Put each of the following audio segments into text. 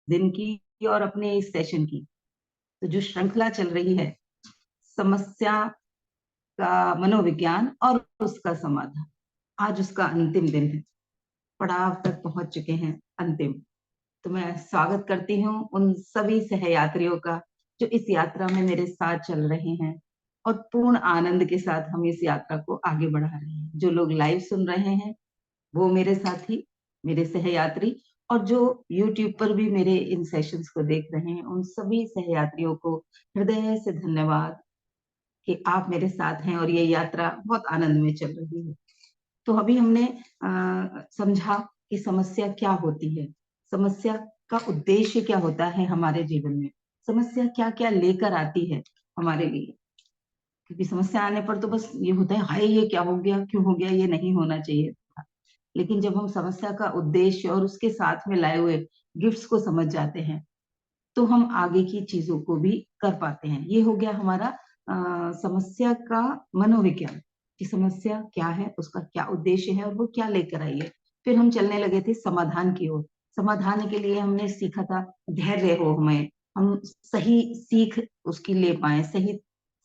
दिन की और अपने इस सेशन की। तो जो श्रृंखला चल रही है, समस्या का मनोविज्ञान और उसका समाधान, आज उसका अंतिम दिन है। पड़ाव तक पहुंच चुके हैं, अंतिम। तो मैं स्वागत करती हूँ उन सभी सहयात्रियों का जो इस यात्रा में मेरे साथ चल रहे हैं और पूर्ण आनंद के साथ हम इस यात्रा को आगे बढ़ा रहे हैं। जो लोग लाइव सुन रहे हैं वो मेरे साथी, मेरे सहयात्री, और जो YouTube पर भी मेरे इन सेशंस को देख रहे हैं, उन सभी सहयात्रियों को हृदय से धन्यवाद कि आप मेरे साथ हैं और ये यात्रा बहुत आनंद में चल रही है। तो अभी हमने समझा कि समस्या क्या होती है, समस्या का उद्देश्य क्या होता है हमारे जीवन में, समस्या क्या क्या लेकर आती है हमारे लिए। क्योंकि समस्या आने पर तो बस ये होता है, हाय ये क्या हो गया, क्यों हो गया, ये नहीं होना चाहिए था। लेकिन जब हम समस्या का उद्देश्य और उसके साथ में लाए हुए गिफ्ट्स को समझ जाते हैं तो हम आगे की चीजों को भी कर पाते हैं। ये हो गया हमारा समस्या का मनोविज्ञान, कि समस्या क्या है, उसका क्या उद्देश्य है और वो क्या लेकर आई है। फिर हम चलने लगे थे समाधान की ओर। समाधान के लिए हमने सीखा था धैर्य हो हमें, हम सही सीख उसकी ले पाए, सही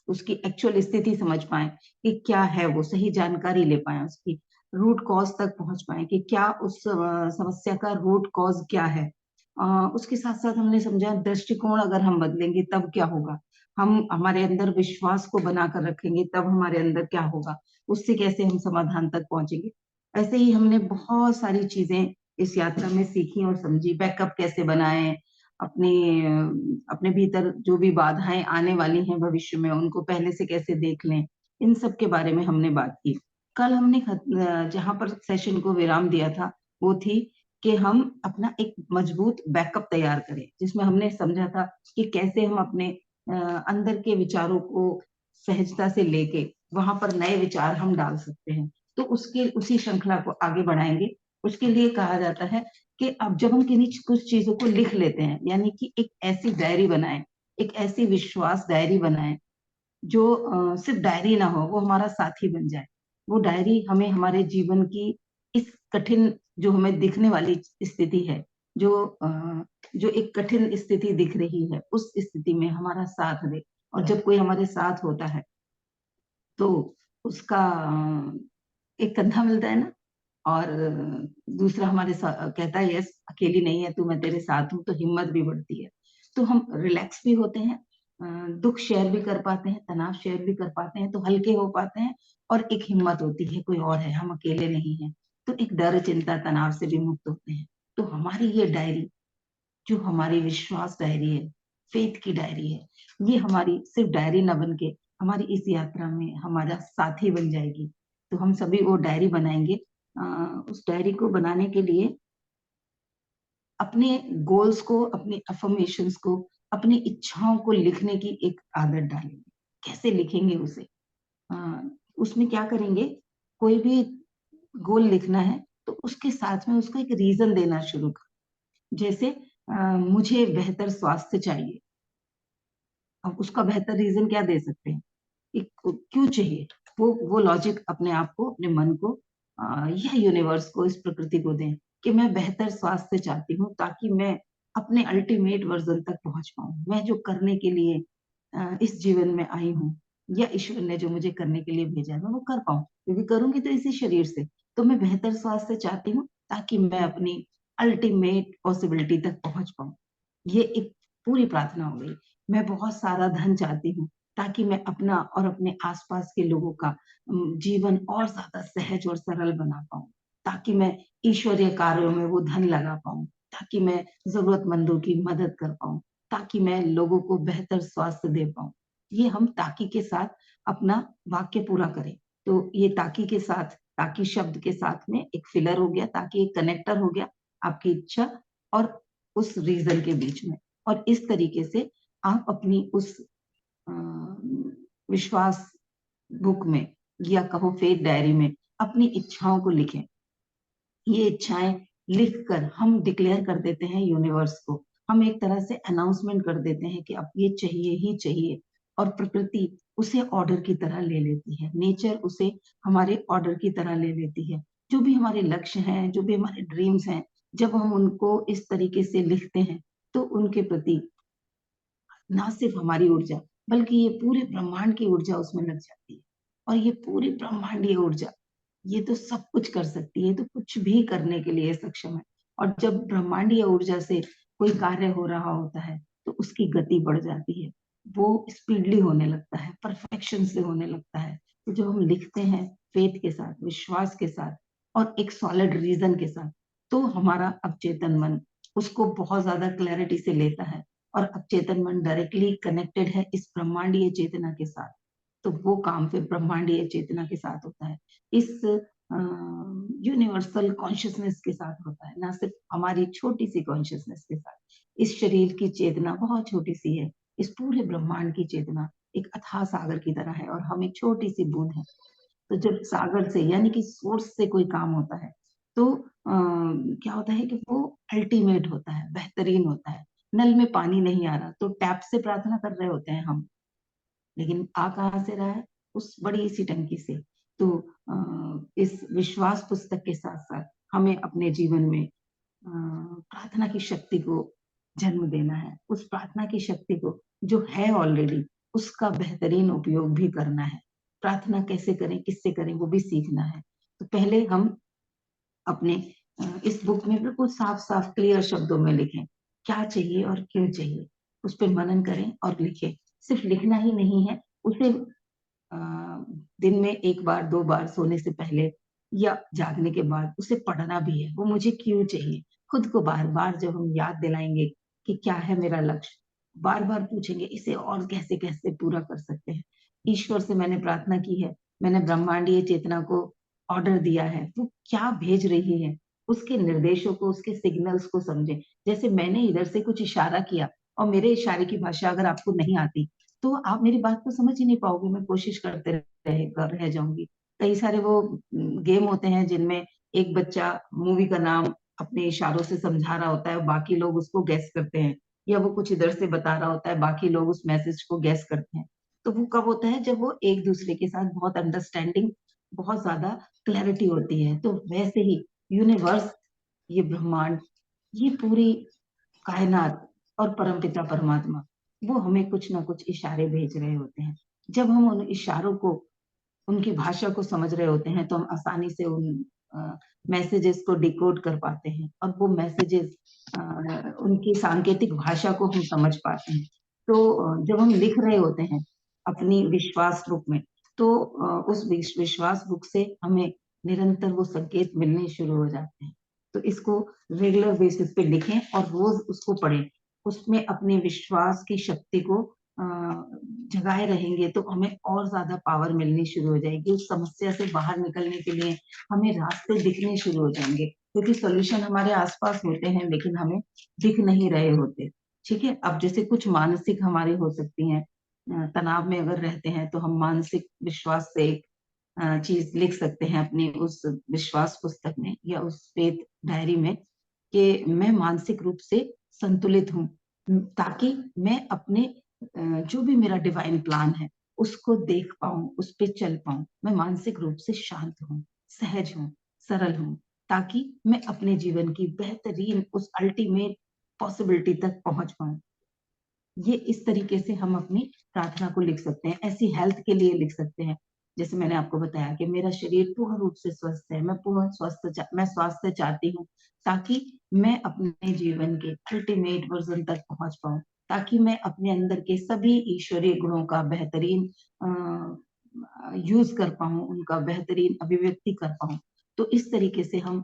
उसकी एक्चुअल स्थिति समझ पाए कि क्या है, वो सही जानकारी ले पाए, उसकी रूट कॉज तक पहुंच पाए कि क्या उस समस्या का रूट कॉज क्या है। उसके साथ साथ हमने समझा दृष्टिकोण अगर हम बदलेंगे तब क्या होगा, हम हमारे अंदर विश्वास को बनाकर रखेंगे तब हमारे अंदर क्या होगा, उससे कैसे हम समाधान तक पहुंचेंगे। ऐसे ही हमने बहुत सारी चीजें इस यात्रा में सीखी और समझी। बैकअप कैसे बनाएं, अपने अपने भीतर जो भी बाधाएं आने वाली हैं भविष्य में उनको पहले से कैसे देख लें, इन सब के बारे में हमने बात की। कल हमने जहां पर सेशन को विराम दिया था वो थी कि हम अपना एक मजबूत बैकअप तैयार करें, जिसमें हमने समझा था कि कैसे हम अपने अंदर के विचारों को सहजता से लेके वहां पर नए विचार हम डाल सकते हैं। तो उसके उसी श्रृंखला को आगे बढ़ाएंगे। उसके लिए कहा जाता है कि अब जब हम किन्हीं कुछ चीजों को लिख लेते हैं, यानी कि एक ऐसी डायरी बनाएं, एक ऐसी विश्वास डायरी बनाएं जो सिर्फ डायरी ना हो, वो हमारा साथी बन जाए। वो डायरी हमें हमारे जीवन की इस कठिन, जो हमें दिखने वाली स्थिति है, जो जो एक कठिन स्थिति दिख रही है, उस स्थिति में हमारा साथ दे। और जब कोई हमारे साथ होता है तो उसका एक कंधा मिलता है ना, और दूसरा हमारे साथ कहता है यस अकेली नहीं है तू, मैं तेरे साथ हूँ, तो हिम्मत भी बढ़ती है। तो हम रिलैक्स भी होते हैं, दुख शेयर भी कर पाते हैं, तनाव शेयर भी कर पाते हैं, तो हल्के हो पाते हैं। और एक हिम्मत होती है, कोई और है, हम अकेले नहीं हैं। तो एक डर चिंता तनाव से भी मुक्त होते हैं। तो हमारी ये डायरी, जो हमारी विश्वास डायरी है, फेथ की डायरी है, ये हमारी सिर्फ डायरी न बन के हमारी इस यात्रा में हमारा साथी बन जाएगी। तो हम सभी वो डायरी बनाएंगे। उस डायरी को बनाने के लिए अपने गोल्स को, अपने अफर्मेशंस को, अपनी इच्छाओं को लिखने की एक आदत डालेंगे। कैसे लिखेंगे उसे? अ, उसमें क्या करेंगे, कोई भी गोल लिखना है तो उसके साथ में उसको एक रीजन देना शुरू कर। जैसे मुझे बेहतर स्वास्थ्य चाहिए, अब उसका बेहतर रीजन क्या दे सकते हैं, एक क्यों चाहिए, वो लॉजिक अपने आप को, अपने मन को या यूनिवर्स को, इस प्रकृति को दें कि मैं बेहतर स्वास्थ्य चाहती हूँ ताकि मैं अपने अल्टीमेट वर्जन तक पहुंच पाऊं। मैं जो करने के लिए इस जीवन में आई हूँ, या ईश्वर ने जो मुझे करने के लिए भेजा है, मैं वो कर पाऊं, क्योंकि करूंगी तो इसी शरीर से। तो मैं बेहतर स्वास्थ्य चाहती हूँ ताकि मैं अपनी अल्टीमेट पॉसिबिलिटी तक पहुंच पाऊं। ये एक पूरी प्रार्थना हो गई। मैं बहुत सारा धन चाहती हूँ ताकि मैं अपना और अपने आसपास के लोगों का जीवन और ज्यादा सहज और सरल बना पाऊं, ताकि मैं ईश्वरीय कार्यों में वो धन लगा पाऊं, ताकि मैं जरूरतमंदों की मदद कर पाऊं, ताकि मैं लोगों को बेहतर स्वास्थ्य दे पाऊं। ये हम ताकि के साथ अपना वाक्य पूरा करें। तो ये ताकि के साथ, ताकि शब्द के साथ में एक फिलर हो गया, ताकि एक कनेक्टर हो गया आपकी इच्छा और उस रीजन के बीच में। और इस तरीके से आप अपनी उस विश्वास बुक में, या कहो फेथ डायरी में, अपनी इच्छाओं को लिखें। ये इच्छाएं लिखकर हम डिक्लेयर कर देते हैं यूनिवर्स को, हम एक तरह से अनाउंसमेंट कर देते हैं कि अब ये चाहिए ही चाहिए। और प्रकृति उसे ऑर्डर की तरह ले लेती है, नेचर उसे हमारे ऑर्डर की तरह ले लेती है। जो भी हमारे लक्ष्य हैं, जो भी हमारे ड्रीम्स हैं, जब हम उनको इस तरीके से लिखते हैं तो उनके प्रति ना सिर्फ हमारी ऊर्जा बल्कि ये पूरे ब्रह्मांड की ऊर्जा उसमें लग जाती है। और ये पूरी ब्रह्मांडीय ऊर्जा, ये तो सब कुछ कर सकती है, ये तो कुछ भी करने के लिए सक्षम है। और जब ब्रह्मांडीय ऊर्जा से कोई कार्य हो रहा होता है, तो उसकी गति बढ़ जाती है। वो स्पीडली होने लगता है, परफेक्शन से होने लगता है। तो जब हम लिखते हैं फेथ के साथ, विश्वास के साथ और एक सॉलिड रीज़न के साथ, तो हमारा अवचेतन मन उसको बहुत ज़्यादा क्लैरिटी से लेता है और अवचेतन मन डायरेक्टली कनेक्टेड है इस ब्रह्मांडीय चेतना के साथ। तो वो काम फिर ब्रह्मांडीय चेतना के साथ होता है। इस यूनिवर्सल कॉन्शियसनेस के साथ होता है, ना सिर्फ हमारी छोटी-सी कॉन्शियसनेस के साथ। इस शरीर की चेतना बहुत छोटी-सी है, इस पूरे ब्रह्मांड की चेतना एक अथाह सागर की तरह है और हम एक छोटी-सी बूँद हैं। तो जब सागर से यानी कि सोर्स से कोई काम होता है, तो क्या होता है कि वो अल्टीमेट होता है, बेहतरीन होता है। नल में पानी नहीं आ रहा, तो टैप से प्रार्थना कर रहे होते हैं हम, लेकिन आ कहाँ से रहा है? उस बड़ी-सी टंकी से। तो इस विश्वास पुस्तक के साथ-साथ हमें अपने जीवन में प्रार्थना की शक्ति को जन्म देना है। उस प्रार्थना की शक्ति को जो है ऑलरेडी, उसका बेहतरीन उपयोग भी करना है। प्रार्थना कैसे करें, किससे करें, वो भी सीखना है। तो पहले हम अपने इस बुक में बिल्कुल साफ-साफ क्लियर शब्दों में लिखें, क्या चाहिए और क्यों चाहिए? उस पे मनन करें और लिखें। सिर्फ लिखना ही नहीं है, उसे अ, दिन में 1 बार, 2 बार सोने से पहले या जागने के बाद उसे पढ़ना भी है, वो मुझे क्यों चाहिए? खुद को बार-बार जब हम याद दिलाएँगे कि क्या है मेरा लक्ष्य, बार-बार पूछेंगे इसे और कैसे-कैसे पूरा कर सकते हैं। ईश्वर से मैंने प्रार्थना की है, मैंने ब्रह्मांडीय चेतना को ऑर्डर दिया है, वो क्या भेज रही है? उसके निर्देशों को, उसके सिग्नल्स को समझें। जैसे मैंने इधर से कुछ इशारा किया और मेरे इशारे की भाषा अगर आपको नहीं आती, तो आप मेरी बात को समझ ही नहीं पाओगे, मैं कोशिश करते रह जाऊँगी। कई सारे वो गेम होते हैं जिनमें एक बच्चा मूवी का नाम अपने इशारों से समझा रहा होता है और बाकी लोग उसको गेस करते हैं या वो कुछ इधर से बता रहा होता है, बाकी लोग उस मैसेज को गेस करते हैं। तो वो कब होता है जब वो एक-दूसरे के साथ बहुत अंडरस्टैंडिंग, बहुत ज़्यादा क्लैरिटी होती है। तो वैसे ही यूनिवर्स, ये ब्रह्मांड, ये पूरी कायनात और परमपिता परमात्मा, वो हमें कुछ ना कुछ इशारे भेज रहे होते हैं। जब हम उन इशारों को, उनकी भाषा को समझ रहे होते हैं, तो हम आसानी से उन मैसेजेस को डिकोड कर पाते हैं और वो मैसेजेस उनकी सांकेतिक भाषा को हम समझ पाते हैं। तो जब हम लिख रहे होते हैं अपनी विश्वास बुक में, तो उस विश्वास बुक से हमें निरंतर वो संकेत मिलने शुरू हो जाते हैं। तो इसको रेगुलर बेसिस पे लिखें और रोज़ उसको पढ़ें। उसमें अपने विश्वास की शक्ति को अ, जगाए रहेंगे तो हमें और ज़्यादा पावर मिलनी शुरू हो जाएगी। उस समस्या से बाहर निकलने के लिए हमें रास्ते दिखने शुरू हो जाएँगे, क्योंकि सॉल्यूशन हमारे आस-पास होते हैं लेकिन हमें दिख नहीं रहे होते। ठीक है? अब जैसे कुछ मानसिक हमारी हो सकती हैं, तनाव में अगर रहते हैं तो हम मानसिक विश्वास से एक चीज़ लिख सकते हैं अपनी उस विश्वास पुस्तक में या उस फेथ डायरी में कि मैं मानसिक रूप से संतुलित हूँ, ताकि मैं अपने जो भी मेरा डिवाइन प्लान है, उसको देख पाऊँ, उस पे चल पाऊँ। मैं मानसिक रूप से शांत हूँ, सहज हूँ, सरल हूँ, ताकि मैं अपने जीवन की बेहतरीन उस अल्टीमेट पॉसिबिलिटी तक पहुँच पाऊँ। ये इस तरीके से हम अपनी प्रार्थना को लिख सकते हैं। ऐसी हेल्थ के लिए लिख सकते हैं। जैसे मैंने आपको बताया कि मेरा शरीर पूर्ण रूप से स्वस्थ है, मैं स्वास्थ्य चाहती हूँ, ताकि मैं अपने जीवन के अल्टीमेट वर्ज़न तक पहुँच पाऊँ, ताकि मैं अपने अंदर के सभी ईश्वरीय गुणों का बेहतरीन यूज़ कर पाऊँ, उनका बेहतरीन अभिव्यक्ति कर पाऊँ। तो इस तरीके से हम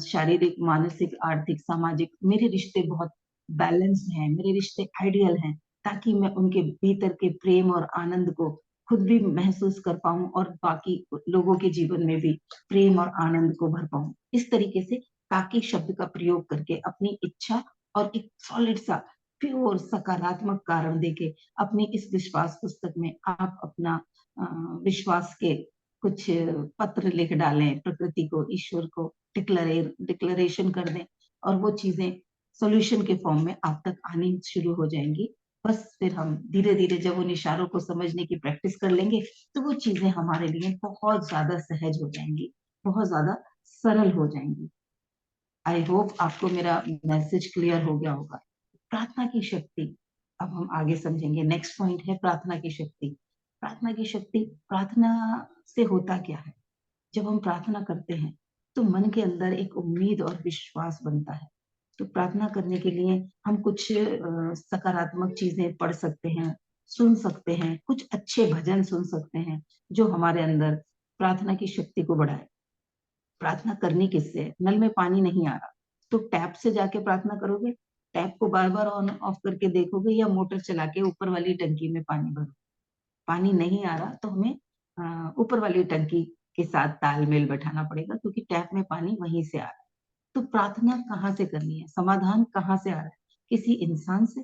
शारीरिक, मानसिक, आर्थिक, सामाजिक, मेरे रिश्ते बहुत बैलेंस्ड हैं, मेरे रिश्ते आइडियल हैं, ताकि मैं उनके भीतर के प्रेम और आनंद को खुद भी महसूस कर पाऊँ और बाकी लोगों के जीवन में भी प्रेम और आनंद को भर पाऊँ। इस तरीके से ताकि शब्द का प्रयोग करके अपनी इच्छा और एक सॉलिड सा प्योर सकारात्मक कारण देके अपनी इस विश्वास पुस्तक में आप अपना अ, विश्वास के कुछ पत्र लिख डालें, प्रकृति को, ईश्वर को डिक्लेरेशन कर दें और वो चीज़ें सॉल्यूशन के फॉर्म में आप तक आनी शुरू हो जाएँगी। बस फिर हम धीरे-धीरे जब उन इशारों को समझने की प्रैक्टिस कर लेंगे, तो वो चीज़ें हमारे लिए बहुत ज़्यादा सहज हो जाएँगी, बहुत ज़्यादा सरल हो जाएँगी। आई होप आपको मेरा मैसेज क्लियर हो गया होगा। प्रार्थना की शक्ति, अब हम आगे समझेंगे। नेक्स्ट पॉइंट है प्रार्थना की शक्ति। प्रार्थना की शक्ति, प्रार्थना से होता क्या है? जब हम प्रार्थना करते हैं तो मन के अंदर एक उम्मीद और विश्वास बनता है। तो प्रार्थना करने के लिए हम कुछ सकारात्मक चीजें पढ़ सकते हैं, सुन सकते हैं, कुछ अच्छे भजन सुन सकते हैं जो हमारे अंदर प्रार्थना की शक्ति को बढ़ाए। प्रार्थना करनी किससे है? नल में पानी नहीं आ रहा तो टैप से जाके प्रार्थना करोगे? टैप को बार बार ऑन ऑफ करके देखोगे या मोटर चला के ऊपर वाली टंकी में पानी भरो? पानी नहीं आ रहा तो हमें ऊपर वाली टंकी के साथ तालमेल बैठाना पड़ेगा, क्योंकि टैप में पानी वहीं से आ रहा है। तो प्रार्थना कहाँ से करनी है? समाधान कहाँ से आ रहा है? किसी इंसान से?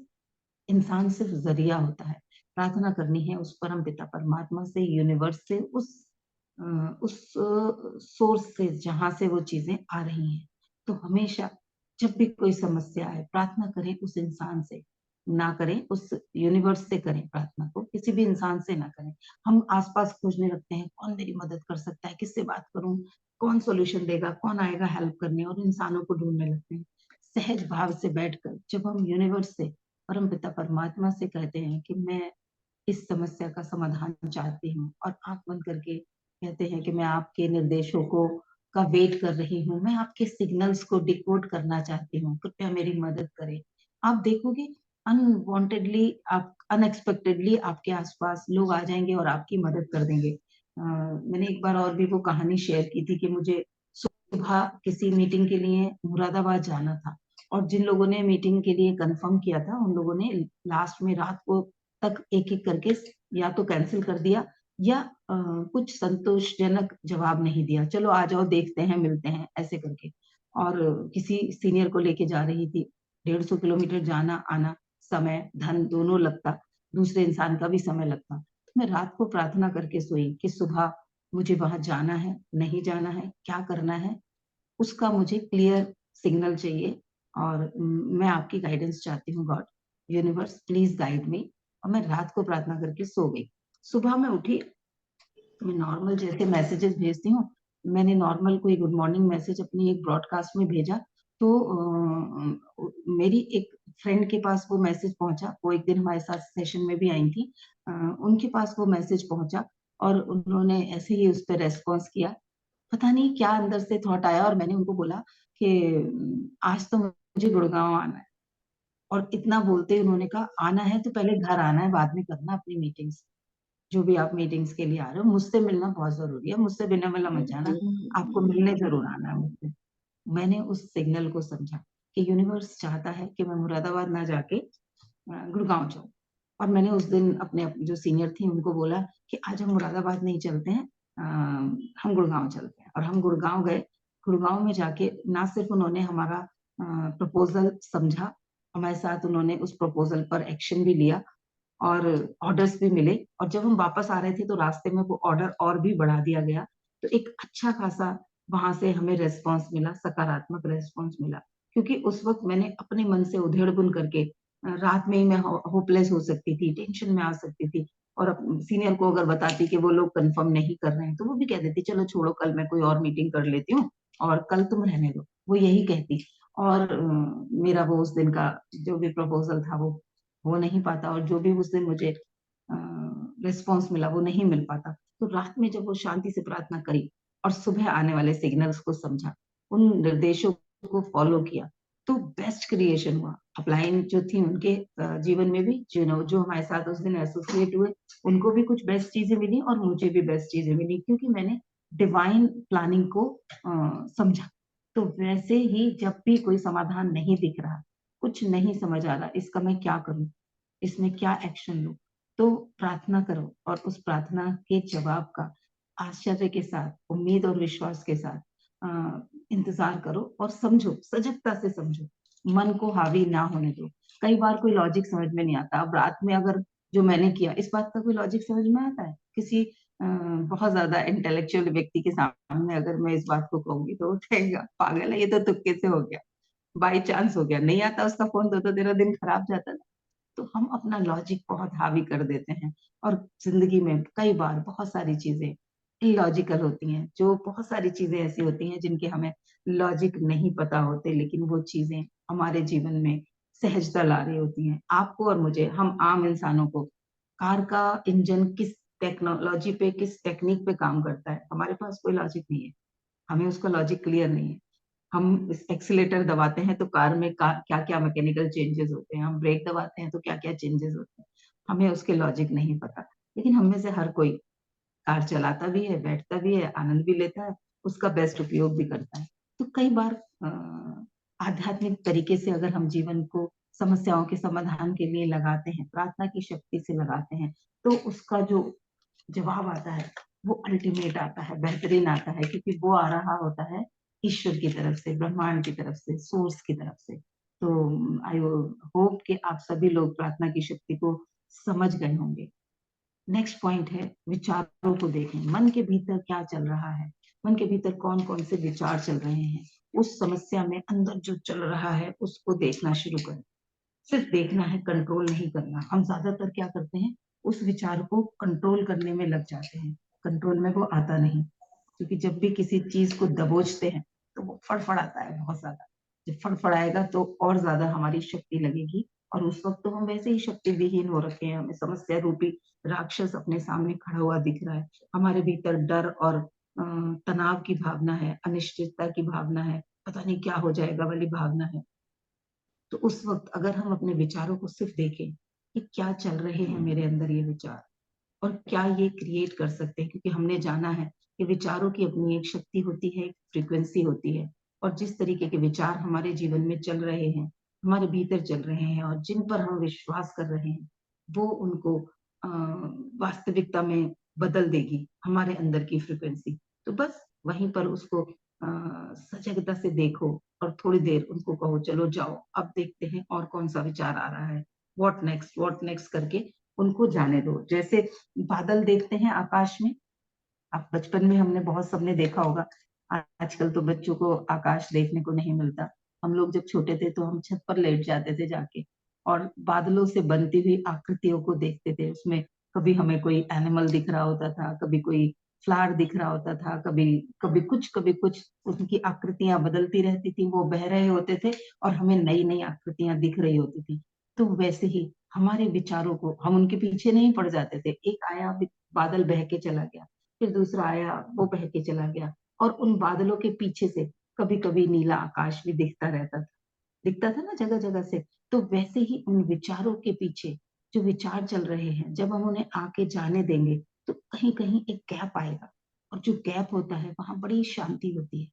इंसान सिर्फ जरिया होता है। प्रार्थना करनी है उस परम पिता परमात्मा से, यूनिवर्स से, उस सोर्स से जहां से वो चीजें आ रही हैं। तो हमेशा जब भी कोई समस्या आए, प्रार्थना करें उस इंसान से, ना करें उस यूनिवर्स से करें प्रार्थना को, किसी भी इंसान से ना करें। हम आसपास खोजने लगते हैं, कौन मेरी मदद कर सकता है, किससे बात करूं, कौन सॉल्यूशन देगा, कौन आएगा हेल्प करने, और इंसानों को ढूंढने लगते हैं। सहज भाव से बैठकर जब हम यूनिवर्स से, परम पिता परमात्मा से कहते हैं कि मैं इस समस्या का समाधान चाहती हूँ, और आंख बंद करके कहते हैं कि मैं आपके निर्देशों को का वेट कर रही हूँ, मैं आपके सिग्नल्स को डिकोड करना चाहती हूँ, कृपया मेरी मदद करें। आप देखोगे अनवांटेडली, आप अनएक्सपेक्टेडली आपके आसपास लोग आ जाएंगे और आपकी मदद कर देंगे। मैंने एक बार और भी वो कहानी शेयर की थी कि मुझे सुबह किसी मीटिंग के लिए मुरादाबाद जाना था, और जिन लोगों ने मीटिंग के लिए कंफर्म किया था उन लोगों ने लास्ट में रात को तक एक एक करके या तो कैंसिल कर दिया या कुछ संतोषजनक जवाब नहीं दिया, चलो आ जाओ देखते हैं मिलते हैं ऐसे करके। और किसी सीनियर को लेके जा रही थी, 150 किलोमीटर जाना आना, समय धन दोनों लगता, दूसरे इंसान का भी समय लगता। तो मैं रात को प्रार्थना करके सोई कि सुबह मुझे वहां जाना है, नहीं जाना है, क्या करना है, उसका मुझे क्लियर सिग्नल चाहिए। और मैं आपकी गाइडेंस चाहती हूँ God, universe please guide me. और मैं रात को प्रार्थना करके सो गई। सुबह मैं उठी तो मैं नॉर्मल जैसे मैसेजेस भेजती हूँ, मैंने नॉर्मल कोई गुड मॉर्निंग मैसेज अपनी एक ब्रॉडकास्ट में भेजा। तो मेरी एक फ्रेंड के पास वो मैसेज पहुंचा, वो एक दिन हमारे साथ सेशन में भी आई थी। उनके पास वो मैसेज पहुंचा और उन्होंने ऐसे ही उस पर रेस्पॉन्स किया। पता नहीं क्या अंदर से थॉट आया और मैंने उनको बोला कि आज तो मुझे गुड़गांव आना है। और इतना बोलते ही उन्होंने कहा आना है तो पहले घर आना है, बाद में करना अपनी मीटिंग्स, जो भी आप मीटिंग्स के लिए आ रहे हो, मुझसे मिलना बहुत जरूरी है, मुझसे बिना मिला मत जाना, आपको मिलने जरूर आना है मुझसे। मैंने उस सिग्नल को समझा कि यूनिवर्स चाहता है कि मैं मुरादाबाद ना जाके गुड़गांव जाऊं। और मैंने उस दिन अपने जो सीनियर थी उनको बोला कि आज हम मुरादाबाद नहीं चलते हैं, हम गुड़गांव चलते हैं। और हम गुड़गांव गए। गुड़गांव में जाके ना सिर्फ उन्होंने हमारा प्रपोजल समझा, हमारे साथ उन्होंने उस प्रपोजल पर एक्शन भी लिया और ऑर्डर्स भी मिले। और जब हम वापस आ रहे थे तो रास्ते में वो ऑर्डर और भी बढ़ा दिया गया। तो एक अच्छा खासा वहां से हमें रेस्पॉन्स मिला, सकारात्मक रेस्पॉन्स मिला। क्योंकि उस वक्त मैंने अपने मन से उधेड़ बुन करके रात में ही मैं होपलेस हो सकती थी, टेंशन में आ सकती थी। और सीनियर को अगर बताती कि वो लोग कंफर्म नहीं कर रहे हैं तो वो भी कह देती चलो छोड़ो, कल मैं कोई और मीटिंग कर लेती हूँ और कल तुम रहने दो, वो यही कहती। और मेरा वो उस दिन का जो भी प्रपोजल था वो हो नहीं पाता, और जो भी उस दिन मुझे रिस्पॉन्स मिला वो नहीं मिल पाता। तो रात में जब वो शांति से प्रार्थना करी और सुबह आने वाले सिग्नल्स को समझा, उन निर्देशों को फॉलो किया, तो बेस्ट क्रिएशन हुआ। अपलाइन जो थी उनके जीवन में भी, जो हमारे साथ उस दिन एसोसिएट हुए, उनको भी कुछ बेस्ट चीजें मिली और मुझे भी बेस्ट चीजें मिली, क्योंकि मैंने डिवाइन प्लानिंग को समझा। तो वैसे ही जब भी कोई समाधान नहीं दिख रहा, कुछ नहीं समझ आ रहा, इसका मैं क्या करूं, इसमें क्या एक्शन लूं, तो प्रार्थना करो और उस प्रार्थना के जवाब का आश्चर्य के साथ, उम्मीद और विश्वास के साथ इंतजार करो और समझो, सजगता से समझो, मन को हावी ना होने दो। कई बार कोई लॉजिक समझ में नहीं आता। अब रात में अगर जो मैंने किया, इस बात का कोई लॉजिक समझ में आता है? किसी बहुत ज्यादा इंटेलेक्चुअल व्यक्ति के सामने अगर मैं इस बात को कहूंगी तो वो कहेगा पागल है, ये तो तुक्के से हो गया, बाई चांस हो गया, नहीं आता उसका फोन तो तेरा दिन खराब जाता। तो हम अपना लॉजिक बहुत हावी कर देते हैं। और जिंदगी में कई बार बहुत सारी चीजें इलॉजिकल होती हैं, जो बहुत सारी चीजें ऐसी होती हैं जिनके हमें लॉजिक नहीं पता होते, लेकिन वो चीजें हमारे जीवन में सहजता ला रही होती हैं। आपको और मुझे, हम आम इंसानों को कार का इंजन किस टेक्नोलॉजी पे, किस टेक्निक पे काम करता है, हमारे पास कोई लॉजिक नहीं है। हमें उसका लॉजिक क्लियर नहीं है। हम एक्सीलेटर दबाते हैं तो कार में क्या क्या मैकेनिकल चेंजेस होते हैं, हम ब्रेक दबाते हैं तो क्या क्या चेंजेस होते हैं, हमें उसके लॉजिक नहीं पता। लेकिन हम में से हर कोई कार चलाता भी है, बैठता भी है, आनंद भी लेता है, उसका बेस्ट उपयोग भी करता है। तो कई बार आध्यात्मिक तरीके से अगर हम जीवन को समस्याओं के समाधान के लिए लगाते हैं, प्रार्थना की शक्ति से लगाते हैं, तो उसका जो जवाब आता है वो अल्टीमेट आता है, बेहतरीन आता है, क्योंकि वो आ रहा होता है ईश्वर की तरफ से, ब्रह्मांड की तरफ से, सोर्स की तरफ से। तो आई होप कि आप सभी लोग प्रार्थना की शक्ति को समझ गए होंगे। नेक्स्ट पॉइंट है विचारों को देखें, मन के भीतर क्या चल रहा है, मन के भीतर कौन कौन से विचार चल रहे हैं, उस समस्या में अंदर जो चल रहा है उसको देखना शुरू करें। सिर्फ देखना है, कंट्रोल नहीं करना। हम ज्यादातर क्या करते हैं, उस विचार को कंट्रोल करने में लग जाते हैं, कंट्रोल में वो आता नहीं। क्योंकि जब भी किसी चीज को दबोचते हैं तो वो फड़फड़ाता है बहुत ज्यादा। जब फड़फड़ाएगा तो और ज्यादा हमारी शक्ति लगेगी, और उस वक्त तो हम वैसे ही शक्ति विहीन हो रखे हैं, हमें समस्या रूपी राक्षस अपने सामने खड़ा हुआ दिख रहा है। हमारे भीतर डर और तनाव की भावना है, अनिश्चितता की भावना है, पता नहीं क्या हो जाएगा वाली भावना है। तो उस वक्त अगर हम अपने विचारों को सिर्फ देखें कि क्या चल रहे हैं मेरे अंदर ये विचार, और क्या ये क्रिएट कर सकते हैं, क्योंकि हमने जाना है कि विचारों की अपनी एक शक्ति होती है, एक फ्रीक्वेंसी होती है, और जिस तरीके के विचार हमारे जीवन में चल रहे हैं, हमारे भीतर चल रहे हैं, और जिन पर हम विश्वास कर रहे हैं, वो उनको वास्तविकता में बदल देगी, हमारे अंदर की फ्रीक्वेंसी। तो बस वहीं पर उसको सजगता से देखो, और थोड़ी देर उनको कहो चलो जाओ, अब देखते हैं और कौन सा विचार आ रहा है, व्हाट नेक्स्ट करके उनको जाने दो। जैसे बादल देखते हैं आकाश में, अब बचपन में हमने बहुत सबने देखा होगा, आजकल तो बच्चों को आकाश देखने को नहीं मिलता। हम लोग जब छोटे थे तो हम छत पर लेट जाते थे जाके, और बादलों से बनती हुई आकृतियों को देखते थे। उसमें कभी हमें कोई एनिमल दिख रहा होता था, कभी कोई फ्लावर दिख रहा होता था, कभी कभी कुछ, उनकी आकृतियां बदलती रहती थी, वो बह रहे होते थे और हमें नई नई आकृतियां दिख रही होती थी। तो वैसे ही हमारे विचारों को, हम उनके पीछे नहीं पड़ जाते थे। एक आया बादल बह के चला गया, फिर दूसरा आया वो बह के चला गया, और उन बादलों के पीछे से कभी कभी नीला आकाश भी दिखता था ना जगह जगह से। तो वैसे ही उन विचारों के पीछे जो विचार चल रहे हैं, जब हम उन्हें आके जाने देंगे तो कहीं कहीं एक गैप आएगा, और जो गैप होता है वहां बड़ी शांति होती है।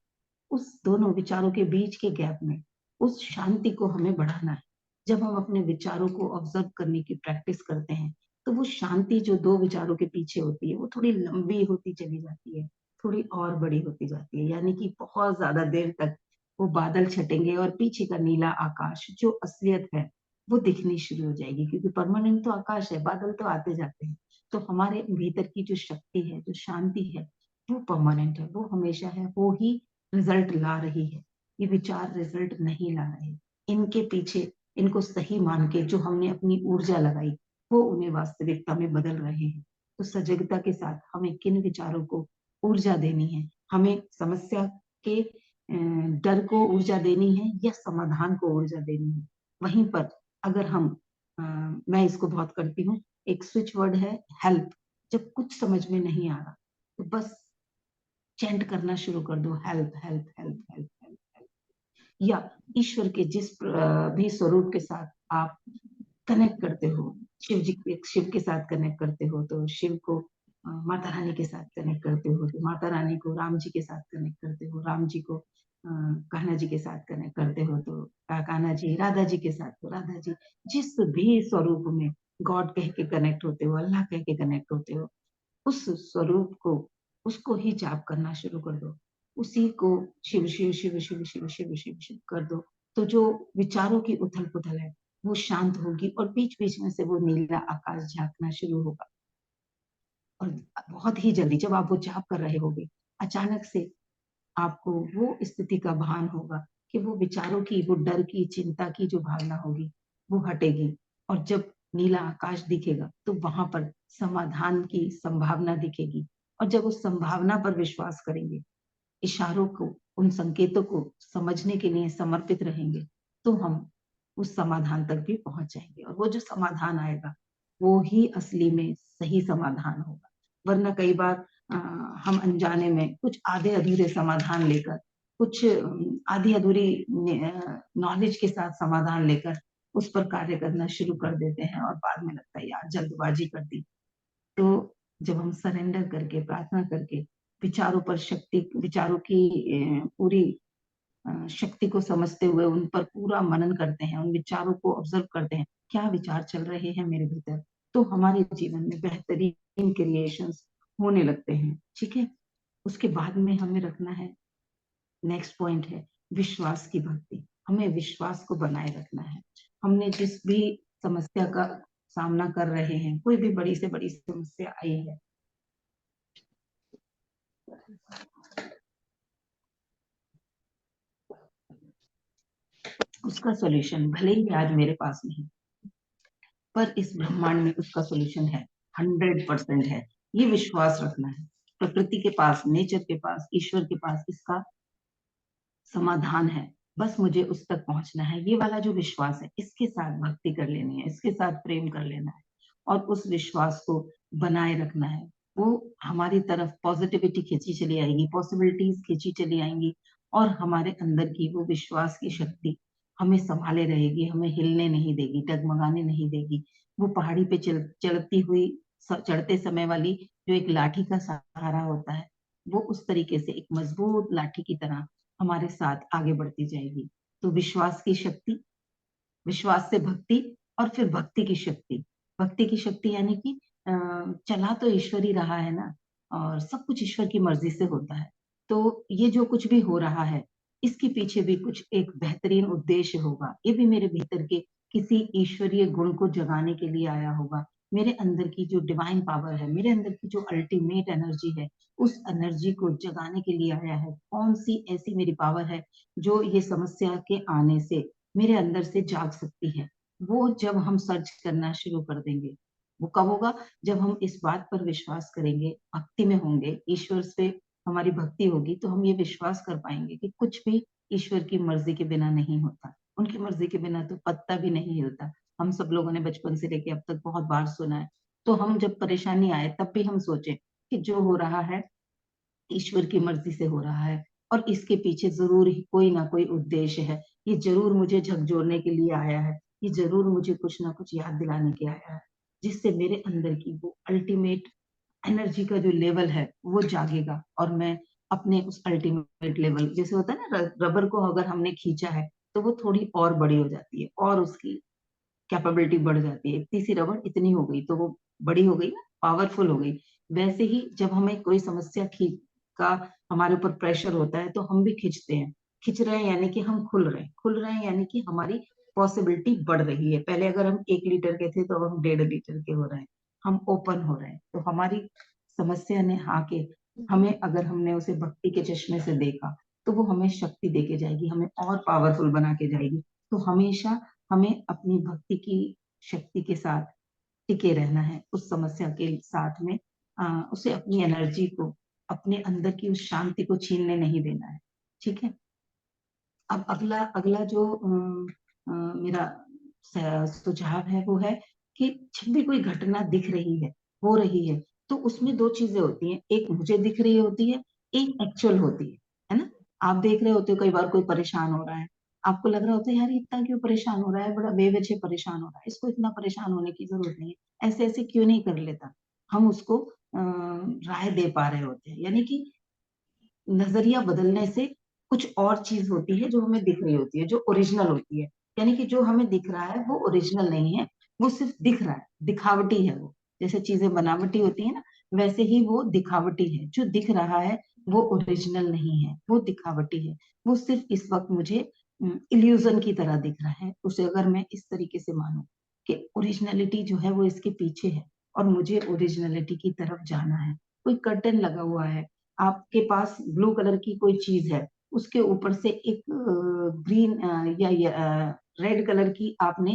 उस दोनों विचारों के बीच के गैप में उस शांति को हमें बढ़ाना है। जब हम अपने विचारों को ऑब्जर्व करने की प्रैक्टिस करते हैं, तो वो शांति जो दो विचारों के पीछे होती है वो थोड़ी लंबी होती चली जाती है, थोड़ी और बड़ी होती जाती है, यानी कि बहुत ज्यादा देर तक वो बादल छटेंगे और पीछे का नीला आकाश जो असलियत है वो दिखनी शुरू हो जाएगी। क्योंकि परमानेंट तो आकाश है, बादल तो आते जाते हैं। तो हमारे भीतर की जो शक्ति है, जो शांति है, वो परमानेंट है, वो हमेशा है, वो ही रिजल्ट ला रही है। ये विचार रिजल्ट नहीं ला रहे, इनके पीछे, इनको सही मान के जो हमने अपनी ऊर्जा लगाई, वो उन्हें वास्तविकता में बदल रहे हैं। तो सजगता के साथ हमें किन विचारों को ऊर्जा देनी है, हमें समस्या के डर को ऊर्जा देनी है या समाधान को ऊर्जा देनी है। वहीं पर अगर हम मैं इसको बहुत करती हूँ, एक स्विच वर्ड है हेल्प। जब कुछ समझ में नहीं आ रहा तो बस चैंट करना शुरू कर दो, help help help help help help. या ईश्वर के जिस भी स्वरूप के साथ आप कनेक्ट करते हो, शिव के साथ कनेक्ट करते हो तो शिव को, माता रानी के साथ कनेक्ट करते हो तो माता रानी को, राम जी के साथ कनेक्ट करते हो राम जी को, कान्हा जी के साथ कनेक्ट करते हो तो कान्हा जी, राधा जी के साथ तो राधा जी। जिस भी स्वरूप में गॉड कह के कनेक्ट होते हो, अल्लाह कह के कनेक्ट होते हो, उस स्वरूप को, उसको ही जाप करना शुरू कर दो। उसी को शिव शिव शिव शिव शिव शिव शिव शिव कर दो। तो जो विचारों की उथल पुथल है वो शांत होगी, और बीच बीच में से वो नीला आकाश झांकना शुरू होगा। और बहुत ही जल्दी जब आप वो जाप कर रहे होगे, अचानक से आपको वो स्थिति का भान होगा कि वो विचारों की, वो डर की, चिंता की जो भावना होगी वो हटेगी। और जब नीला आकाश दिखेगा तो वहां पर समाधान की संभावना दिखेगी। और जब उस संभावना पर विश्वास करेंगे, इशारों को, उन संकेतों को समझने के लिए समर्पित रहेंगे, तो हम उस समाधान तक भी पहुंच जाएंगे। और वो जो समाधान आएगा वो ही असली में सही समाधान होगा। वरना कई बार हम अनजाने में कुछ आधे अधूरे समाधान लेकर, कुछ आधी अधूरी नॉलेज के साथ समाधान लेकर उस पर कार्य करना शुरू कर देते हैं और बाद में लगता है यार जल्दबाजी कर दी। तो जब हम सरेंडर करके, प्रार्थना करके, विचारों की पूरी शक्ति को समझते हुए उन पर पूरा मनन करते हैं, उन विचारों को ऑब्जर्व करते हैं, क्या विचार चल रहे हैं मेरे भीतर, तो हमारे जीवन में बेहतरीन क्रिएशंस होने लगते हैं। ठीक है। उसके बाद में हमें रखना है, नेक्स्ट पॉइंट है विश्वास की भक्ति। हमें विश्वास को बनाए रखना है। हमने जिस भी समस्या का सामना कर रहे हैं, कोई भी बड़ी से बड़ी समस्या आई है, उसका सॉल्यूशन भले ही आज मेरे पास नहीं, पर इस ब्रह्मांड में उसका सॉल्यूशन है, 100% है। ये विश्वास रखना है। प्रकृति के पास, नेचर के पास, ईश्वर के पास इसका समाधान है। बस मुझे उस तक पहुंचना है। ये वाला जो विश्वास है, इसके साथ भक्ति कर लेनी है, इसके साथ प्रेम कर लेना है और उस विश्वास को बनाए रखना है। वो हमारी तरफ पॉजिटिविटी खींची चली आएगी, पॉसिबिलिटीज खींची चली आएंगी और हमारे अंदर की वो विश्वास की शक्ति हमें संभाले रहेगी, हमें हिलने नहीं देगी, डगमगाने नहीं देगी। वो पहाड़ी पे चढ़ती हुई, चढ़ते समय वाली जो एक लाठी का सहारा होता है, वो उस तरीके से एक मजबूत लाठी की तरह हमारे साथ आगे बढ़ती जाएगी। तो विश्वास की शक्ति, विश्वास से भक्ति और फिर भक्ति की शक्ति। भक्ति की शक्ति यानी कि चला तो ईश्वर ही रहा है ना, और सब कुछ ईश्वर की मर्जी से होता है। तो ये जो कुछ भी हो रहा है, इसके पीछे भी कुछ एक बेहतरीन उद्देश्य होगा। ये भी मेरे भीतर के किसी ईश्वरीय गुण को जगाने के लिए आया होगा। मेरे अंदर की जो डिवाइन पावर है, मेरे अंदर की जो अल्टीमेट एनर्जी है, उस एनर्जी को जगाने के लिए आया है। कौन सी ऐसी मेरी पावर है जो ये समस्या के आने से मेरे अंदर से जाग सकती है। वो जब हम सर्च करना शुरू कर देंगे, वो कब होगा? जब हम इस बात पर विश्वास करेंगे, भक्ति में होंगे, ईश्वर से हमारी भक्ति होगी, तो हम ये विश्वास कर पाएंगे कि कुछ भी ईश्वर की मर्जी के बिना नहीं होता। उनकी मर्जी के बिना तो पत्ता भी नहीं हिलता। हम सब लोगों ने बचपन से लेके अब तक बहुत बार सुना है। तो हम जब परेशानी आए तब भी हम सोचे कि जो हो रहा है ईश्वर की मर्जी से हो रहा है और इसके पीछे जरूर ही कोई ना कोई उद्देश्य है। ये जरूर मुझे झकझोरने के लिए आया है, ये जरूर मुझे कुछ ना कुछ याद दिलाने के आया है, जिससे मेरे अंदर की वो अल्टीमेट एनर्जी का जो लेवल है वो जागेगा और मैं अपने उस अल्टीमेट लेवल, जैसे होता है ना रबर को अगर हमने खींचा है तो वो थोड़ी और बड़ी हो जाती है और उसकी कैपेबिलिटी बढ़ जाती है। इतनी सी रबड़ इतनी हो गई तो वो बड़ी हो गई ना, पावरफुल हो गई। वैसे ही जब हमें कोई समस्या खींच का हमारे ऊपर प्रेशर होता है तो हम भी खींचते हैं। खींच रहे हैं यानी कि हम खुल रहे हैं यानी कि हमारी पॉसिबिलिटी बढ़ रही है। पहले अगर हम 1 लीटर के थे तो अब हम 1.5 लीटर के हो रहे हैं। हम ओपन हो रहे हैं। तो हमारी समस्या ने आके हमें, अगर हमने उसे भक्ति के चश्मे से देखा, तो वो हमें शक्ति देके जाएगी, हमें और पावरफुल बना के जाएगी। तो हमेशा हमें अपनी भक्ति की शक्ति के साथ टिके रहना है। उस समस्या के साथ में उसे अपनी एनर्जी को, अपने अंदर की उस शांति को छीनने नहीं देना है। ठीक है। अब अगला अगला जो मेरा सुझाव है वो है कि जब भी कोई घटना दिख रही है, हो रही है, तो उसमें दो चीजें होती हैं। एक मुझे दिख रही होती है, एक एक्चुअल होती है ना? आप देख रहे होते हो कई बार कोई परेशान हो रहा है, आपको लग रहा होता है यार इतना क्यों परेशान हो रहा है, बड़ा बेवजह परेशान हो रहा है, इसको इतना परेशान होने की जरूरत नहीं है, ऐसे ऐसे क्यों नहीं कर लेता। हम उसको राय दे पा रहे होते हैं, यानी कि नजरिया बदलने से कुछ और चीज होती है जो हमें दिख रही होती है, जो ओरिजिनल होती है। यानी कि जो हमें दिख रहा है वो ओरिजिनल नहीं है, वो सिर्फ दिख रहा है, दिखावटी है वो। जैसे चीजें बनावटी होती है ना, वैसे ही वो दिखावटी है। जो दिख रहा है वो ओरिजिनल नहीं है, वो दिखावटी है। वो सिर्फ इस वक्त मुझे इल्यूजन की तरह दिख रहा है। उसे अगर मैं इस तरीके से मानूं कि ओरिजिनलिटी जो है वो इसके पीछे है और मुझे ओरिजिनलिटी की तरफ जाना है। कोई कर्टन लगा हुआ है, आपके पास ब्लू कलर की कोई चीज है, उसके ऊपर से एक ग्रीन या रेड कलर की आपने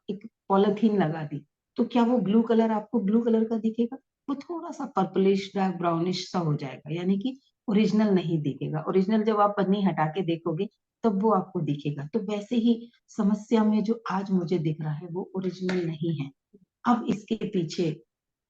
एक पॉलिथीन लगा दी, तो क्या वो ब्लू कलर आपको ब्लू कलर का दिखेगा? वो थोड़ा सा पर्पलिश डार्क ब्राउनिश सा हो जाएगा, यानी कि ओरिजिनल नहीं दिखेगा। ओरिजिनल जब आप पन्नी हटा के देखोगे तब वो आपको दिखेगा। तो वैसे ही समस्या में जो आज मुझे दिख रहा है वो ओरिजिनल नहीं है। अब इसके पीछे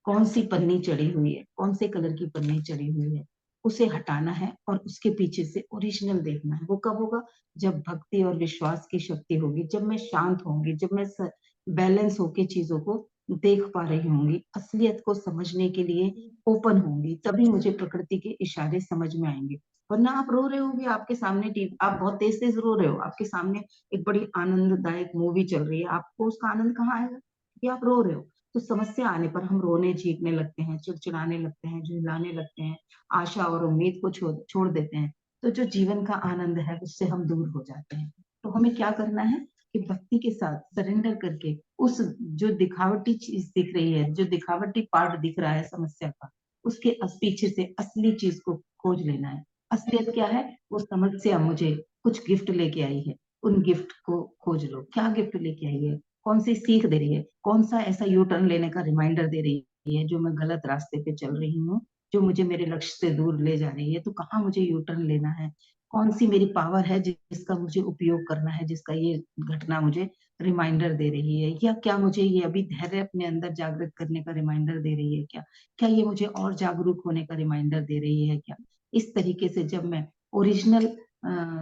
कौन सी पन्नी चढ़ी हुई है, कौन से कलर की पन्नी चढ़ी हुई है, उसे हटाना है और उसके पीछे से ओरिजिनल देखना है। वो कब होगा? जब भक्ति और विश्वास की शक्ति होगी, जब मैं शांत होंगी, जब मैं बैलेंस होके चीजों को देख पा रही होंगी, असलियत को समझने के लिए ओपन होंगी, तभी मुझे प्रकृति के इशारे समझ में आएंगे। वरना आप रो रहे होगे, आपके सामने टीवी, आप बहुत तेज तेज रो रहे हो, आपके सामने एक बड़ी आनंददायक मूवी चल रही है, आपको उसका आनंद कहाँ आएगा? कि आप रो रहे हो। तो समस्या आने पर हम रोने चीखने लगते हैं, चिड़चिड़ाने लगते हैं, झुंझलाने लगते हैं, आशा और उम्मीद को छोड़ देते हैं। तो जो जीवन का आनंद है उससे हम दूर हो जाते हैं। तो हमें क्या करना है कि भक्ति के साथ सरेंडर करके उस जो दिखावटी चीज दिख रही है, जो दिखावटी पार्ट दिख रहा है समस्या का, उसके पीछे से असली चीज को खोज लेना है। असलियत क्या है? वो समस्या मुझे कुछ गिफ्ट लेके आई है, उन गिफ्ट को खोज लो। क्या गिफ्ट लेके आई है? कौन सी सीख दे रही है? कौन सा ऐसा यू टर्न लेने का रिमाइंडर दे रही है जो मैं गलत रास्ते पे चल रही हूँ, जो मुझे मेरे लक्ष्य से दूर ले जा रही है? तो कहाँ मुझे यू टर्न लेना है? कौन सी मेरी पावर है जिसका मुझे उपयोग करना है, जिसका ये घटना मुझे रिमाइंडर दे रही है? या क्या मुझे ये अभी धैर्य अपने अंदर जागृत करने का रिमाइंडर दे रही है? क्या क्या ये मुझे और जागरूक होने का रिमाइंडर दे रही है? क्या इस तरीके से जब मैं ओरिजिनल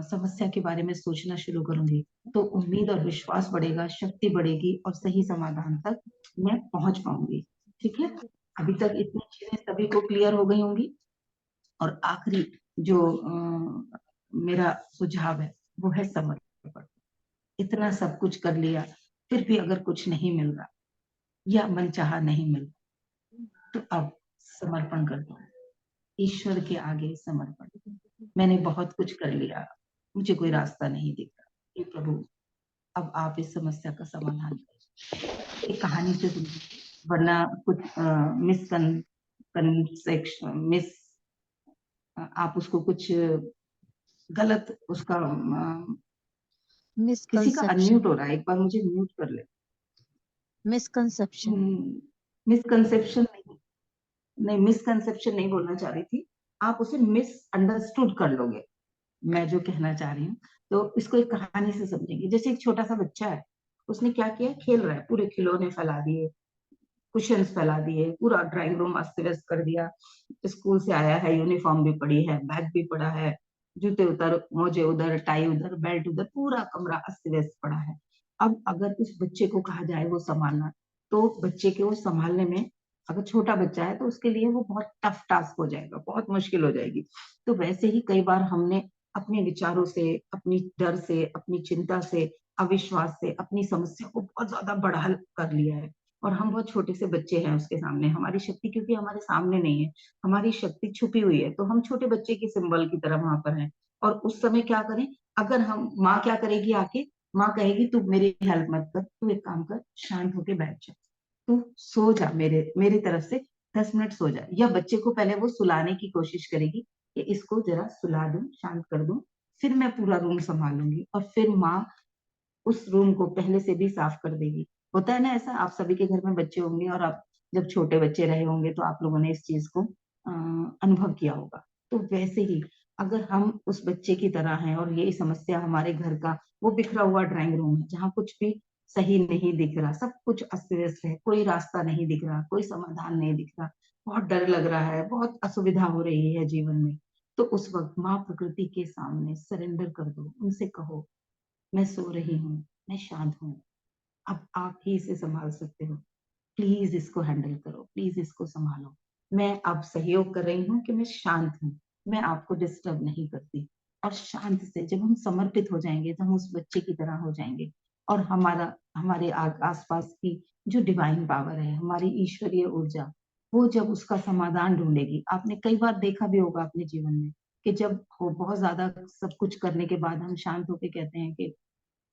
समस्या के बारे में सोचना शुरू करूंगी तो उम्मीद और विश्वास बढ़ेगा, शक्ति बढ़ेगी और सही समाधान तक मैं पहुंच पाऊंगी। ठीक है? अभी तक इतनी चीजें सभी को क्लियर हो गई होंगी। और आखिरी जो मेरा सुझाव है वो है समर्पण। इतना सब कुछ कर लिया, फिर भी अगर कुछ नहीं मिल रहा या मनचाहा नहीं मिल रहा, तो अब समर्पण कर दो, ईश्वर के आगे समर्पण। मैंने बहुत कुछ कर लिया, मुझे कोई रास्ता नहीं दिख रहा, हे प्रभु अब आप इस समस्या का समाधान करें। एक कहानी से सुनिए, वरना कुछ मिसकंसेप्शन मिस आप उसको कुछ गलत उसका किसी का मिसकंसेप्शन अनम्यूट हो रहा है, एक बार मुझे म्यूट कर ले। मिसकंसेप्शन मिसकंसेप्शन नहीं, नहीं मिसकंसेप्शन नहीं बोलना चाह रही थी, आप उसे मिसअंडरस्टूड कर लोगे मैं जो कहना चाह रही हूँ। तो इसको एक कहानी से समझेंगे। जैसे एक छोटा सा बच्चा है, उसने क्या किया, खेल रहा है, पूरे खिलौने फैला दिए, कुशन्स फैला दिए, पूरा ड्राइंग रूम अस्त व्यस्त कर दिया। स्कूल से आया है, यूनिफॉर्म भी पड़ी है, बैग भी पड़ा है, जूते उधर, मोजे उधर, टाई उधर, बेल्ट उधर, पूरा कमरा अस्त व्यस्त पड़ा है। अब अगर उस बच्चे को कहा जाए वो संभालना, तो बच्चे के वो संभालने में, अगर छोटा बच्चा है तो उसके लिए वो बहुत टफ टास्क हो जाएगा, बहुत मुश्किल हो जाएगी। तो वैसे ही कई बार हमने अपने विचारों से, अपनी डर से, अपनी चिंता से, अविश्वास से अपनी समस्या को बहुत ज्यादा बढ़ा कर लिया है। और हम बहुत छोटे से बच्चे हैं उसके सामने। हमारी शक्ति क्योंकि हमारे सामने नहीं है, हमारी शक्ति छुपी हुई है, तो हम छोटे बच्चे के सिंबल की तरह वहां पर हैं। और उस समय क्या करें? अगर हम, माँ क्या करेगी आके? माँ कहेगी तू मेरी हेल्प मत कर, तू एक काम कर, शांत होके बैठ जा, तू सो जा, मेरे मेरी तरफ से 10 मिनट सो जा। या बच्चे को पहले वो सुलाने की कोशिश करेगी कि इसको जरा सुला दूं, शांत कर दूं, फिर मैं पूरा रूम संभालूंगी। और फिर माँ उस रूम को पहले से भी साफ कर देगी। होता है ना ऐसा? आप सभी के घर में बच्चे होंगे और आप जब छोटे बच्चे रहे होंगे तो आप लोगों ने इस चीज को अनुभव किया होगा। तो वैसे ही अगर हम उस बच्चे की तरह हैं और ये समस्या हमारे घर का वो बिखरा हुआ ड्राइंग रूम है जहाँ कुछ भी सही नहीं दिख रहा, सब कुछ अस्त व्यस्त है, कोई रास्ता नहीं दिख रहा, कोई समाधान नहीं दिख रहा, बहुत डर लग रहा है, बहुत असुविधा हो रही है जीवन में, तो उस वक्त माँ प्रकृति के सामने सरेंडर कर दो, उनसे कहो मैं सो रही हूँ, मैं शांत हूँ, अब आप ही इसे संभाल सकते हो, प्लीज इसको हैंडल करो, प्लीज इसको संभालो। मैं अब सहयोग कर रही हूँ कि मैं शांत हूँ, मैं आपको डिस्टर्ब नहीं करती। और शांत से जब हम समर्पित हो जाएंगे तो हम उस बच्चे की तरह हो जाएंगे। और हमारे आसपास की जो डिवाइन पावर है, हमारी ईश्वरीय ऊर्जा, वो जब उसका समाधान ढूंढेगी। आपने कई बार देखा भी होगा अपने जीवन में कि जब हो बहुत ज्यादा सब कुछ करने के बाद हम शांत होकर कहते हैं कि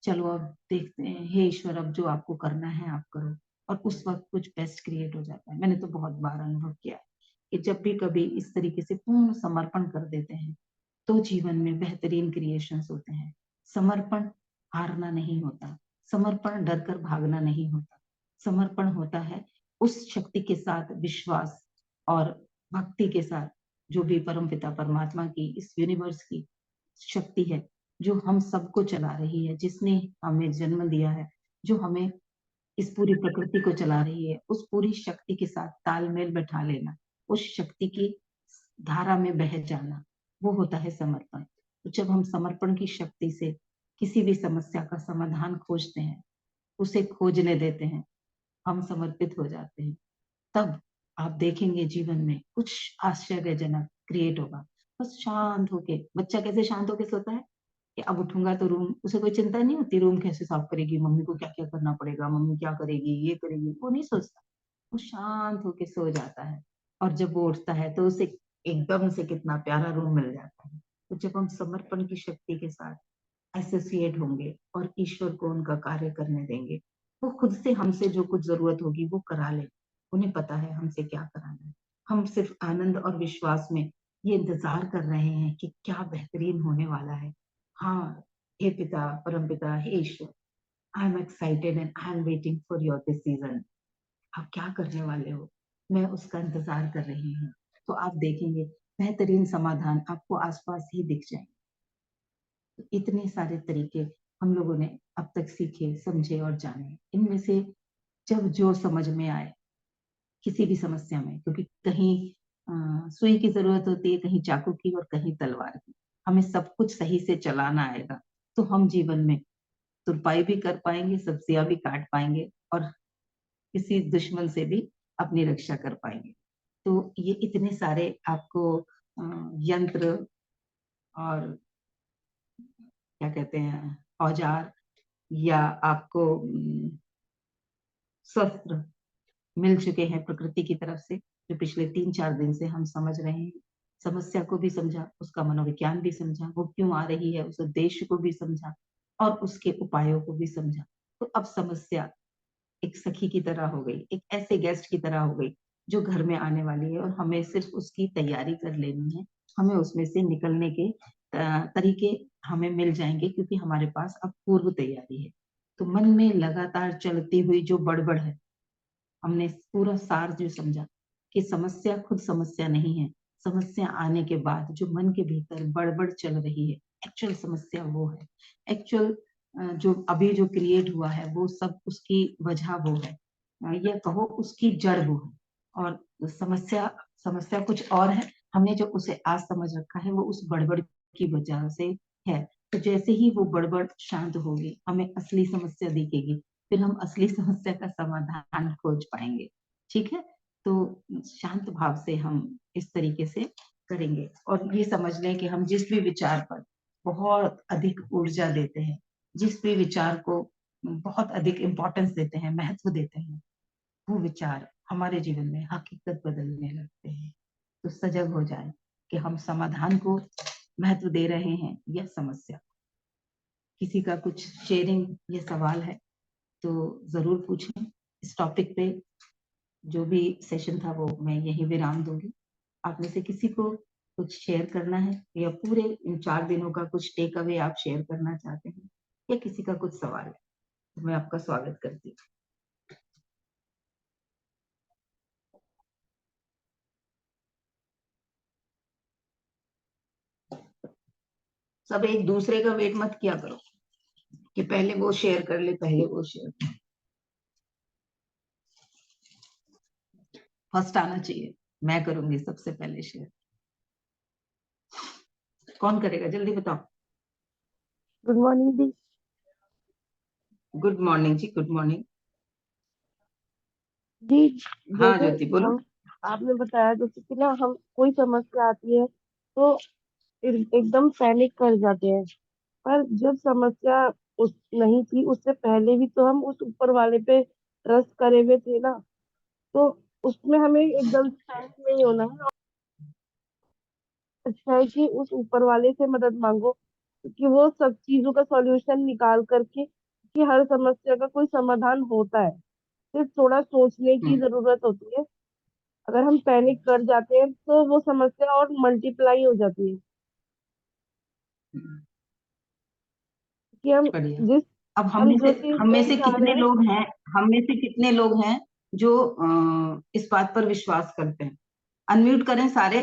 चलो अब देखते हैं, हे ईश्वर अब जो आपको करना है आप करो। और उस वक्त कुछ बेस्ट क्रिएट हो जाता है। मैंने तो बहुत बार अनुभव किया है कि जब भी कभी इस तरीके से पूर्ण समर्पण कर देते हैं तो जीवन में बेहतरीन क्रिएशंस होते हैं। समर्पण हारना नहीं होता, समर्पण डर कर भागना नहीं होता, समर्पण होता है उस शक्ति के साथ विश्वास और भक्ति के साथ, जो भी परमपिता परमात्मा की, इस यूनिवर्स की शक्ति है, जो हम सबको चला रही है, जिसने हमें जन्म दिया है, जो हमें इस पूरी प्रकृति को चला रही है, उस पूरी शक्ति के साथ तालमेल बैठा लेना, उस शक्ति की धारा में बह जाना, वो होता है समर्पण। तो जब हम समर्पण की शक्ति से किसी भी समस्या का समाधान खोजते हैं, उसे खोजने देते हैं, हम समर्पित हो जाते हैं, तब आप देखेंगे जीवन में कुछ आश्चर्यजनक क्रिएट होगा। बस शांत होके, बच्चा कैसे शांत होके सोता है कि अब उठूंगा तो रूम, उसे कोई चिंता नहीं होती रूम कैसे साफ करेगी, मम्मी को क्या क्या करना पड़ेगा, मम्मी क्या करेगी, ये करेगी, वो नहीं सोचता। वो शांत होके सो जाता है, और जब वो उठता है तो उसे एकदम से कितना प्यारा रूम मिल जाता है। तो जब हम समर्पण की शक्ति के साथ एसोसिएट होंगे और ईश्वर को उनका कार्य करने देंगे, वो खुद से हमसे जो कुछ जरूरत होगी वो करा ले। उन्हें पता है हमसे क्या कराना है। हम सिर्फ आनंद और विश्वास में ये इंतजार कर रहे हैं कि क्या बेहतरीन होने वाला है। हाँ, हे पिता, परम पिता, हे ईश्वर, I am excited and I am waiting for your decision. आप क्या करने वाले हो, मैं उसका इंतजार कर रही हूँ। तो आप देखेंगे बेहतरीन समाधान आपको आसपास ही दिख जाएंगे। इतने सारे तरीके हम लोगों ने अब तक सीखे, समझे और जाने। इनमें से जब जो समझ में आए किसी भी समस्या में, क्योंकि कहीं सुई की जरूरत होती है, कहीं चाकू की और कहीं तलवार की, हमें सब कुछ सही से चलाना आएगा तो हम जीवन में तुरपाई भी कर पाएंगे, सब्जियां भी काट पाएंगे और किसी दुश्मन से भी अपनी रक्षा कर पाएंगे। तो ये इतने सारे आपको यंत्र और क्या कहते हैं औजार, या आपको शस्त्र मिल चुके हैं प्रकृति की तरफ से, जो पिछले 3-4 दिन से हम समझ रहे हैं। समस्या को भी समझा, उसका मनोविज्ञान भी समझा, वो क्यों आ रही है उस उद्देश्य को भी समझा और उसके उपायों को भी समझा। तो अब समस्या एक सखी की तरह हो गई, एक ऐसे गेस्ट की तरह हो गई जो घर में आने वाली है और हमें सिर्फ उसकी तैयारी कर लेनी है। हमें उसमें से निकलने के तरीके हमें मिल जाएंगे, क्योंकि हमारे पास अब पूर्व तैयारी है। तो मन में लगातार चलती हुई जो बड़बड़ है, हमने पूरा सार जो समझा कि समस्या खुद समस्या नहीं है, समस्या आने के बाद जो मन के भीतर बड़बड़ चल रही है, एक्चुअल समस्या वो है। एक्चुअल जो अभी जो क्रिएट हुआ है वो सब उसकी वजह वो है, या कहो उसकी जड़ वो है। और समस्या समस्या कुछ और है, हमने जो उसे आज समझ रखा है वो उस बड़बड़ की वजह से है। तो जैसे ही वो बड़बड़ शांत होगी, हमें असली समस्या दिखेगी, फिर हम असली समस्या का समाधान खोज पाएंगे। ठीक है, तो शांत भाव से हम इस तरीके से करेंगे और ये समझ लें कि हम जिस भी विचार पर बहुत अधिक ऊर्जा देते हैं, जिस भी विचार को बहुत अधिक इम्पोर्टेंस देते हैं, महत्व देते हैं, वो विचार हमारे जीवन में हकीकत बदलने लगते हैं। तो सजग हो जाए कि हम समाधान को महत्व दे रहे हैं या समस्या। किसी का कुछ शेयरिंग या सवाल है तो जरूर पूछें। इस टॉपिक पे जो भी सेशन था वो मैं यही विराम दूंगी। आप में से किसी को कुछ शेयर करना है या पूरे इन 4 दिनों का कुछ टेक अवे आप शेयर करना चाहते हैं या किसी का कुछ सवाल है, तो मैं आपका स्वागत करती हूँ। सब एक दूसरे का वेट मत किया करो कि पहले वो शेयर कर ले, पहले वो शेयर। फर्स्ट आना चाहिए, मैं करूंगी सबसे पहले शेयर। कौन करेगा जल्दी बताओ। गुड मॉर्निंग दी। गुड मॉर्निंग जी, गुड मॉर्निंग। जी, हाँ जैसे ज्योति बोलो। हम आपने बताया जैसे कि ना हम कोई समस्या आती है तो एकदम पैनिक कर जाते हैं, पर जब समस्या उस नहीं थी उससे पहले भी तो हम उस ऊपर वाले पे ट्रस्ट करे हुए थे ना, तो उसमें हमें एकदम से पैनिक नहीं होना है। और अच्छा है कि उस ऊपर वाले से मदद मांगो, क्योंकि वो सब चीजों का सॉल्यूशन निकाल करके कि हर समस्या का कोई समाधान होता है। सिर्फ थोड़ा सोचने की जरूरत होती है। अगर हम पैनिक कर जाते हैं तो वो समस्या और मल्टीप्लाई हो जाती है कि बढ़िया। जिस अब हम जो चीज हम में नहीं से चाह कितने रहे हैं। लोग हैं, हम में से कितने लोग हैं जो इस बात पर विश्वास करते हैं? अनम्यूट करें सारे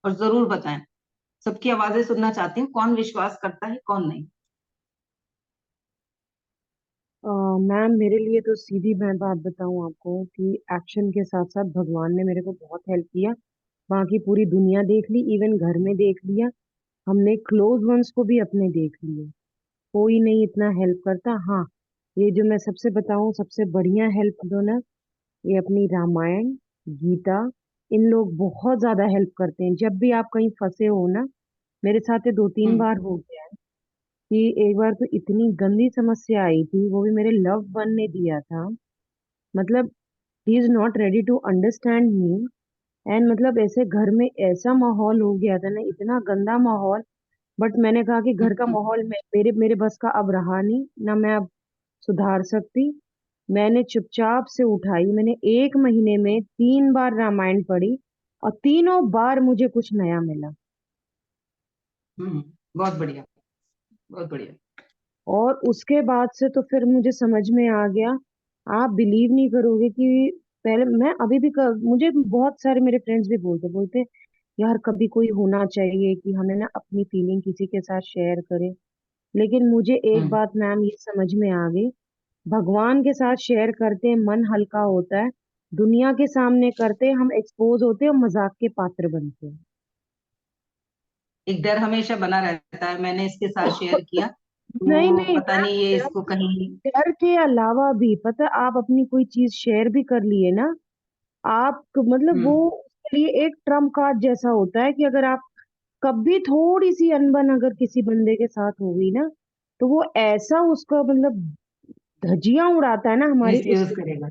और जरूर बताएं। सबकी आवाजें सुनना चाहती हूँ, कौन विश्वास करता है कौन नहीं। मैम मेरे लिए तो सीधी मैं बात बताऊं आपको कि एक्शन के साथ साथ भगवान ने मेरे को बहुत हेल्प किया। बाकी पूरी दुनिया देख ली, इवन घर में देख लिया, हमने क्लोज वंस को भी अपने देख लिए, कोई नहीं इतना हेल्प करता। हाँ, ये जो मैं सबसे बताऊं सबसे बढ़िया हेल्प दो ना, ये अपनी रामायण, गीता, इन लोग बहुत ज्यादा हेल्प करते हैं जब भी आप कहीं फंसे हो ना। मेरे साथ ये 2-3 हम्म बार हो गया है कि एक बार तो इतनी गंदी समस्या आई थी, वो भी मेरे लव वन ने दिया था। मतलब he is not ready to understand me. And मतलब ऐसे घर में ऐसा माहौल हो गया था ना, इतना गंदा माहौल। बट मैंने कहा कि घर का हम्म। माहौल मेरे मेरे बस का अब रहा नहीं ना, मैं अब सुधार सकती। मैंने चुपचाप से उठाई, मैंने 1 महीने में 3 बार रामायण पढ़ी और तीनों बार मुझे कुछ नया मिला। बहुत बढ़िया, बहुत बढ़िया। और उसके बाद से तो फिर मुझे समझ में आ गया। आप बिलीव नहीं करोगे कि पहले मैं अभी भी मुझे बहुत सारे मेरे फ्रेंड्स भी बोलते बोलते यार कभी कोई होना चाहिए कि हमें ना अपनी फीलिंग किसी के साथ शेयर करें। लेकिन मुझे एक हम्म बात मैम ये समझ में आ गई, भगवान के साथ शेयर करते हैं मन हल्का होता है, दुनिया के सामने करते हैं हम एक्सपोज होते हैं और मजाक के पात्र बनते हैं। एक डर हमेशा बना रहता है, मैंने इसके साथ शेयर किया नहीं तो नहीं पता नहीं ये मैम, इसको कहीं। डर के अलावा भी पता है, आप अपनी कोई चीज शेयर भी कर लिए ना, आप मतलब वो हम्म उसके लिए एक ट्रम्प कार्ड जैसा होता है कि अगर आप कभी थोड़ी सी अनबन अगर किसी बंदे के साथ हो गई ना, तो वो ऐसा उसका मतलब धज्जियां उड़ाता है ना हमारी मिस उस यूज पे। करेगा।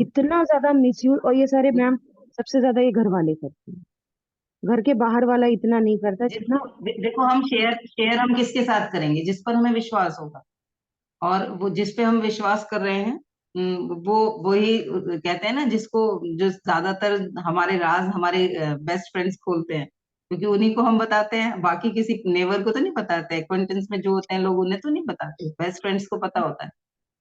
इतना ज्यादा मिसयूज, और ये सारे मैम सबसे ज्यादा ये घर वाले करते हैं, घर के बाहर वाला इतना नहीं करता जितना। जिसको देखो, हम शेयर शेयर हम किसके साथ करेंगे? जिस पर हमें विश्वास होगा, और वो जिस पे हम विश्वास कर रहे हैं, वो वही कहते हैं ना, जिसको जो ज्यादातर हमारे राज हमारे बेस्ट फ्रेंड्स खोलते हैं, क्योंकि उन्हीं को हम बताते हैं, बाकी किसी नेवर को तो नहीं बताते। एक्वेंटेंस में जो होते हैं लोग उन्हें तो नहीं बताते, बेस्ट फ्रेंड्स को पता होता है।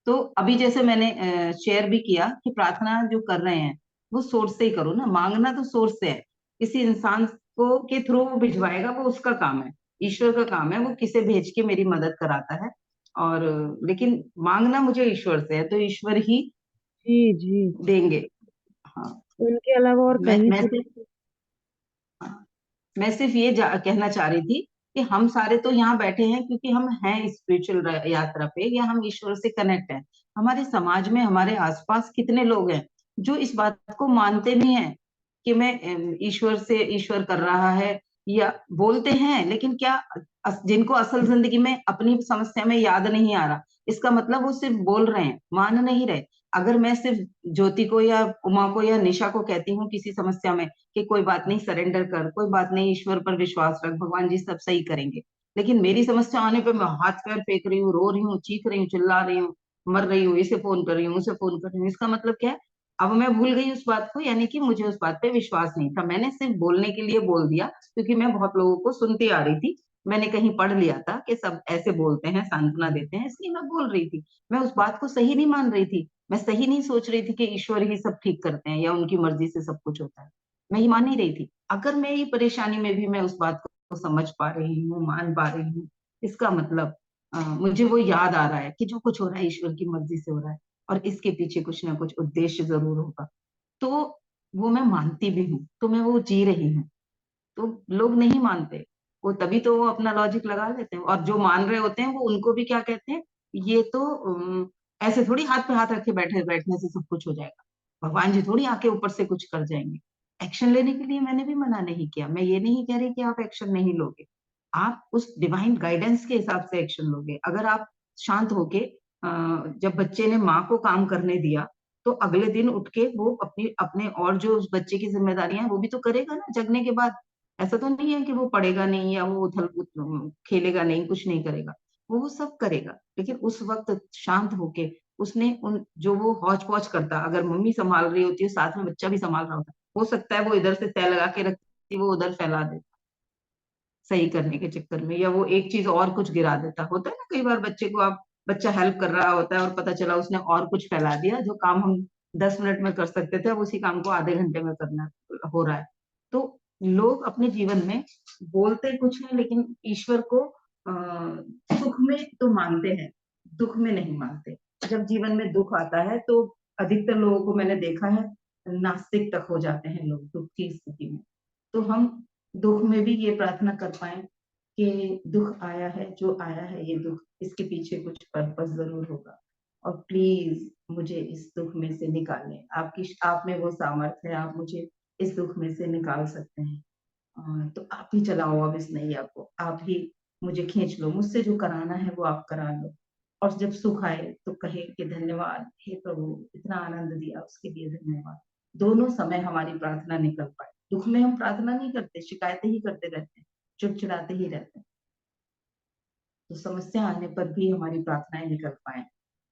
तो अभी जैसे मैंने शेयर भी किया कि प्रार्थना जो कर रहे हैं वो सोर्स से ही करो ना, मांगना तो सोर्स से है। किसी इंसान को के थ्रू वो भिजवाएगा, वो उसका काम है, ईश्वर का काम है, वो किसे भेज के मेरी मदद कराता है। और लेकिन मांगना मुझे ईश्वर से है, तो ईश्वर ही जी जी, देंगे। हाँ। उनके अलावा और मैं कहीं मैं से। सिर्फ हाँ, मैं सिर्फ ये कहना चाह रही थी कि हम सारे तो यहाँ बैठे हैं क्योंकि हम हैं स्पिरिचुअल यात्रा पे, या हम ईश्वर से कनेक्ट हैं। हमारे समाज में हमारे आसपास कितने लोग हैं जो इस बात को मानते नहीं है कि मैं ईश्वर से ईश्वर कर रहा है, या बोलते हैं लेकिन क्या, जिनको असल जिंदगी में अपनी समस्या में याद नहीं आ रहा, इसका मतलब वो सिर्फ बोल रहे हैं, मान नहीं रहे। अगर मैं सिर्फ ज्योति को या उमा को या निशा को कहती हूँ किसी समस्या में कि कोई बात नहीं, सरेंडर कर, कोई बात नहीं, ईश्वर पर विश्वास रख, भगवान जी सब सही करेंगे, लेकिन मेरी समस्या आने पे मैं हाथ पैर फेंक रही हूँ, रो रही हूँ, चीख रही हूँ, चिल्ला रही हूँ, मर रही हूँ, इसे फोन कर रही हूँ, उसे फोन कर रही हूँ, इसका मतलब क्या है? अब मैं भूल गई उस बात को, यानी कि मुझे उस बात पे विश्वास नहीं था, मैंने सिर्फ बोलने के लिए बोल दिया क्योंकि मैं बहुत लोगों को सुनती आ रही थी। मैंने कहीं पढ़ लिया था कि सब ऐसे बोलते हैं, सांत्वना देते हैं, इसलिए मैं बोल रही थी। मैं उस बात को सही नहीं मान रही थी, मैं सही नहीं सोच रही थी कि ईश्वर ही सब ठीक करते हैं या उनकी मर्जी से सब कुछ होता है। मैं ये मान नहीं रही थी। अगर मेरी परेशानी में भी मैं उस बात को समझ पा रही हूँ, मान पा रही हूँ, इसका मतलब मुझे वो याद आ रहा है कि जो कुछ हो रहा है ईश्वर की मर्जी से हो रहा है, और इसके पीछे कुछ ना कुछ उद्देश्य जरूर होगा। तो वो मैं मानती भी हूँ, तो मैं वो जी रही हूँ। तो लोग नहीं मानते, वो तभी तो वो अपना लॉजिक लगा लेते हैं, और जो मान रहे होते हैं वो उनको भी क्या कहते हैं, ये तो ऐसे थोड़ी हाथ पे हाथ रखे बैठे बैठने से सब कुछ हो जाएगा, भगवान जी थोड़ी आके ऊपर से कुछ कर जाएंगे। एक्शन लेने के लिए मैंने भी मना नहीं किया, मैं ये नहीं कह रही कि आप एक्शन नहीं लोगे, आप उस डिवाइन गाइडेंस के हिसाब से एक्शन लोगे। अगर आप शांत होके जब बच्चे ने माँ को काम करने दिया, तो अगले दिन उठ के वो अपनी अपने और जो उस बच्चे की जिम्मेदारियां हैं वो भी तो करेगा ना जगने के बाद। ऐसा तो नहीं है कि वो पढ़ेगा नहीं या वो खेलेगा नहीं, कुछ नहीं करेगा, वो सब करेगा, लेकिन उस वक्त शांत होके उसने उन जो वो हौच पौच करता, अगर मम्मी संभाल रही होती है साथ में बच्चा भी संभाल रहा होता, हो सकता है वो इधर से तय लगा के रखती, वो उधर फैला दे सही करने के चक्कर में, या वो एक चीज और कुछ गिरा देता। होता है ना कई बार बच्चे को, आप बच्चा हेल्प कर रहा होता है और पता चला उसने और कुछ फैला दिया, जो काम हम 10 मिनट में कर सकते थे अब उसी काम को आधे घंटे में करना हो रहा है। तो लोग अपने जीवन में बोलते कुछ है लेकिन ईश्वर को सुख में तो मानते हैं, दुख में नहीं मानते। जब जीवन में दुख आता है तो अधिकतर लोगों को मैंने देखा है नास्तिक तक हो जाते हैं लोग दुख की स्थिति में। तो हम दुख में भी ये प्रार्थना कर पाए कि दुख आया है, जो आया है ये दुख, इसके पीछे कुछ पर्पस जरूर होगा और प्लीज मुझे इस दुख में से निकालें। आप में वो सामर्थ्य है, आप मुझे इस दुख में से निकाल सकते हैं। तो आप ही चलाओ अब इस नैया को, आप ही मुझे खींच लो, मुझसे जो कराना है वो आप करा लो। और जब सुख आए तो कहे कि धन्यवाद हे प्रभु, इतना आनंद दिया उसके लिए धन्यवाद। दोनों समय हमारी प्रार्थना निकल पाए। दुख में हम प्रार्थना नहीं करते, शिकायतें ही करते रहते हैं, चिड़चिड़ाते ही रहते हैं। तो समस्या आने पर भी हमारी प्रार्थनाएं निकल पाए।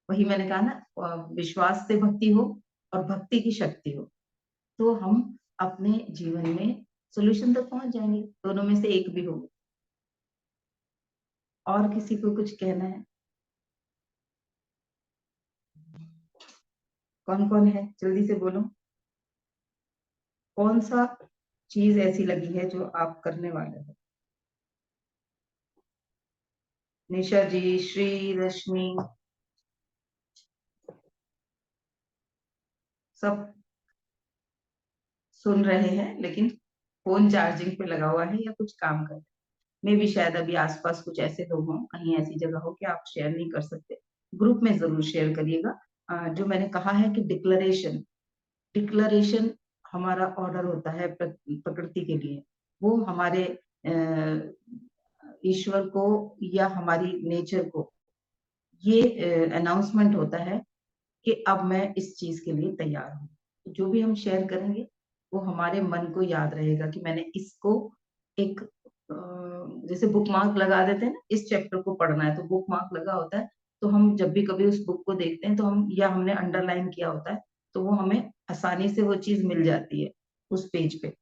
वही मैंने कहा ना, विश्वास से भक्ति हो और भक्ति की शक्ति हो तो हम अपने जीवन में सोल्यूशन तक पहुंच जाएंगे। दोनों में से एक भी हो। और किसी को कुछ कहना है? कौन कौन है, जल्दी से बोलो। कौन सा चीज ऐसी लगी है जो आप करने वाले हो? निशा जी, श्री, रश्मि, सब सुन रहे हैं लेकिन फोन चार्जिंग पे लगा हुआ है या कुछ काम कर रहे हैं। मैं भी शायद अभी आसपास कुछ ऐसे लोग हों, कहीं ऐसी जगह हो कि आप शेयर नहीं कर सकते, ग्रुप में जरूर शेयर करिएगा। जो मैंने कहा है कि डिक्लेरेशन, डिक्लेरेशन हमारा ऑर्डर होता है प्रकृति के लिए। वो हमारे ईश्वर को या हमारी नेचर को ये अनाउंसमेंट होता है कि अब मैं इस चीज के लिए तैयार हूँ। जो भी हम शेयर करेंगे वो हमारे मन को याद रहेगा कि मैंने इसको एक जैसे बुक मार्क लगा देते हैं ना, इस चैप्टर को पढ़ना है तो बुक मार्क लगा होता है। तो हम जब भी कभी उस बुक को देखते हैं तो हम, या हमने अंडरलाइन किया होता है तो वो हमें आसानी से वो चीज मिल जाती है उस पेज पे।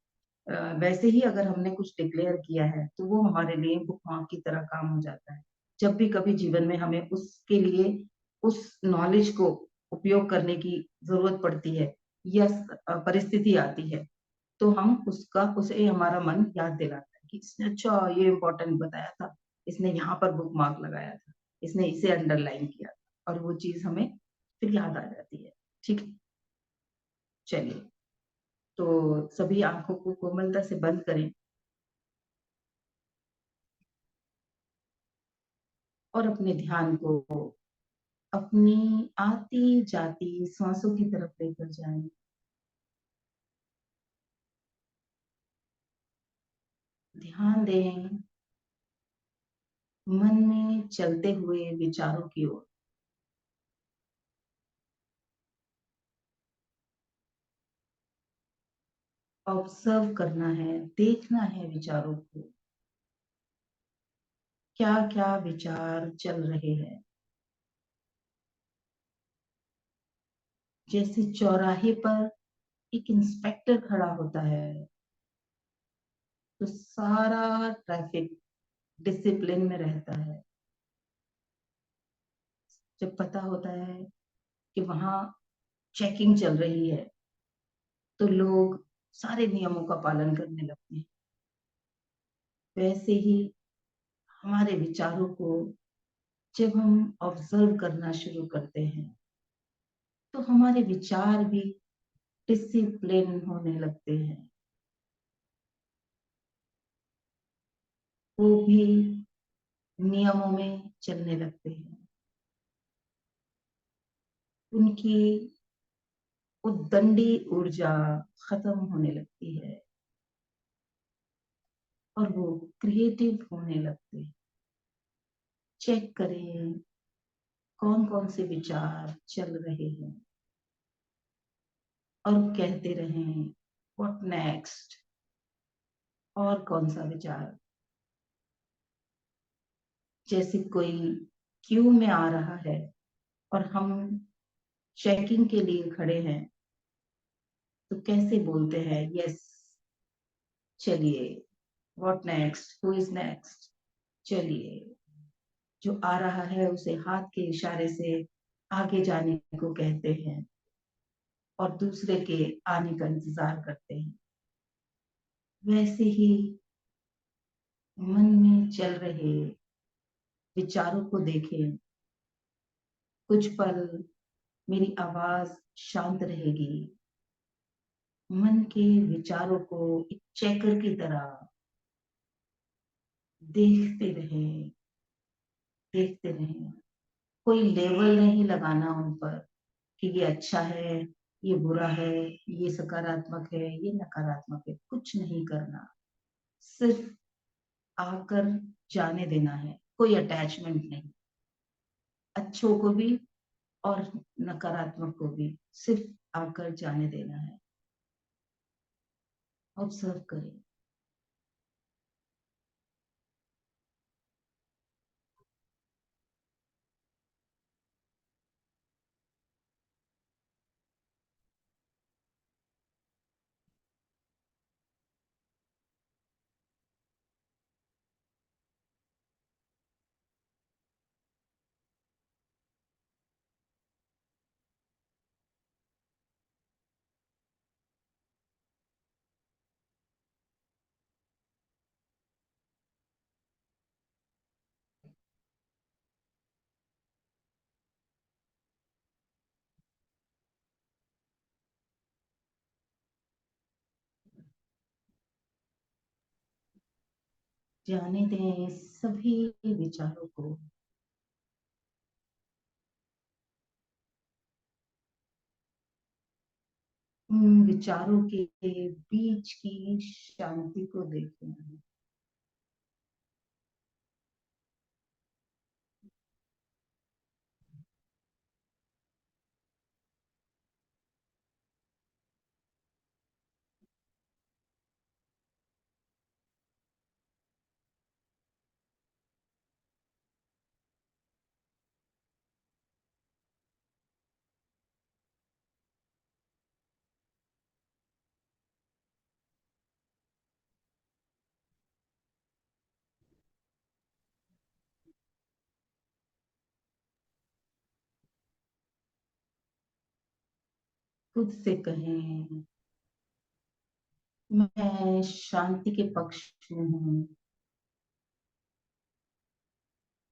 वैसे ही अगर हमने कुछ डिक्लेयर किया है तो वो हमारे लिए बुक मार्क की तरह काम हो जाता है। जब भी कभी जीवन में हमें उसके लिए उस नॉलेज को उपयोग करने की जरूरत पड़ती है या परिस्थिति आती है तो हम उसका, उसे हमारा मन याद दिलाता है कि इसने अच्छा ये इम्पोर्टेंट बताया था, इसने यहाँ पर बुक मार्क लगाया था, इसने इसे अंडरलाइन किया था, और वो चीज हमें फिर याद आ जाती है। ठीक है, चलिए, तो सभी आंखों को कोमलता से बंद करें और अपने ध्यान को अपनी आती जाती सांसों की तरफ लेकर जाएं। ध्यान दें मन में चलते हुए विचारों की ओर। ऑब्जर्व करना है, देखना है विचारों को, क्या क्या विचार चल रहे हैं। जैसे चौराहे पर एक इंस्पेक्टर खड़ा होता है तो सारा ट्रैफिक डिसिप्लिन में रहता है। जब पता होता है कि वहां चेकिंग चल रही है तो लोग सारे नियमों का पालन करने लगते हैं। वैसे ही हमारे विचारों को जब हम ऑब्जर्व करना शुरू करते हैं तो हमारे विचार भी डिसिप्लिन होने लगते हैं। वो भी नियमों में चलने लगते हैं। उनकी उद्दंडी ऊर्जा खत्म होने लगती है और वो क्रिएटिव होने लगते हैं। चेक करें कौन कौन से विचार चल रहे हैं और कहते रहें व्हाट नेक्स्ट। और कौन सा विचार, जैसे कोई क्यू में आ रहा है और हम चेकिंग के लिए खड़े हैं तो कैसे बोलते हैं, यस चलिए, what next, who is next, चलिए। जो आ रहा है उसे हाथ के इशारे से आगे जाने को कहते हैं और दूसरे के आने का इंतजार करते हैं। वैसे ही मन में चल रहे विचारों को देखें कुछ पल मेरी आवाज शांत रहेगी, मन के विचारों को एक चेकर की तरह देखते रहे, देखते रहे। कोई लेबल नहीं लगाना उन पर कि ये अच्छा है, ये बुरा है, ये सकारात्मक है, ये नकारात्मक है। कुछ नहीं करना, सिर्फ आकर जाने देना है। कोई अटैचमेंट नहीं, अच्छों को भी और नकारात्मक को भी सिर्फ आकर जाने देना है। ऑब्जर्व करें। जाने दें सभी विचारों को। उन विचारों के बीच की शांति को देखें। खुद से कहें, मैं शांति के पक्ष में हूँ,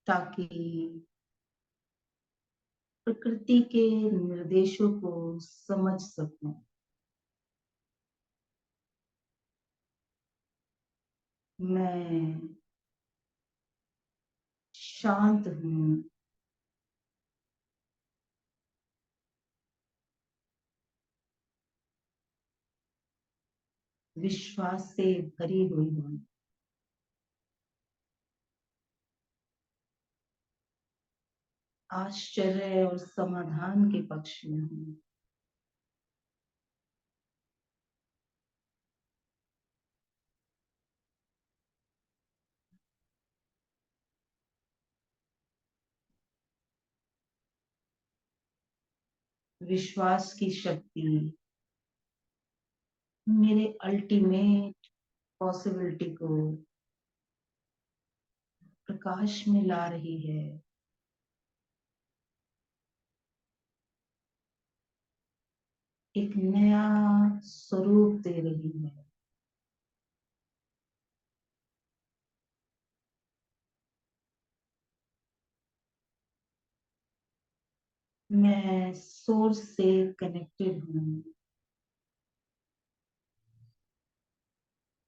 ताकि प्रकृति के निर्देशों को समझ सकूं। मैं शांत हूँ, विश्वास से भरी हुई हूँ, आश्चर्य और समाधान के पक्ष में हूँ। विश्वास की शक्ति मेरे अल्टीमेट पॉसिबिलिटी को प्रकाश में ला रही है। एक नया स्वरूप दे रही है। मैं सोर्स से कनेक्टेड हूँ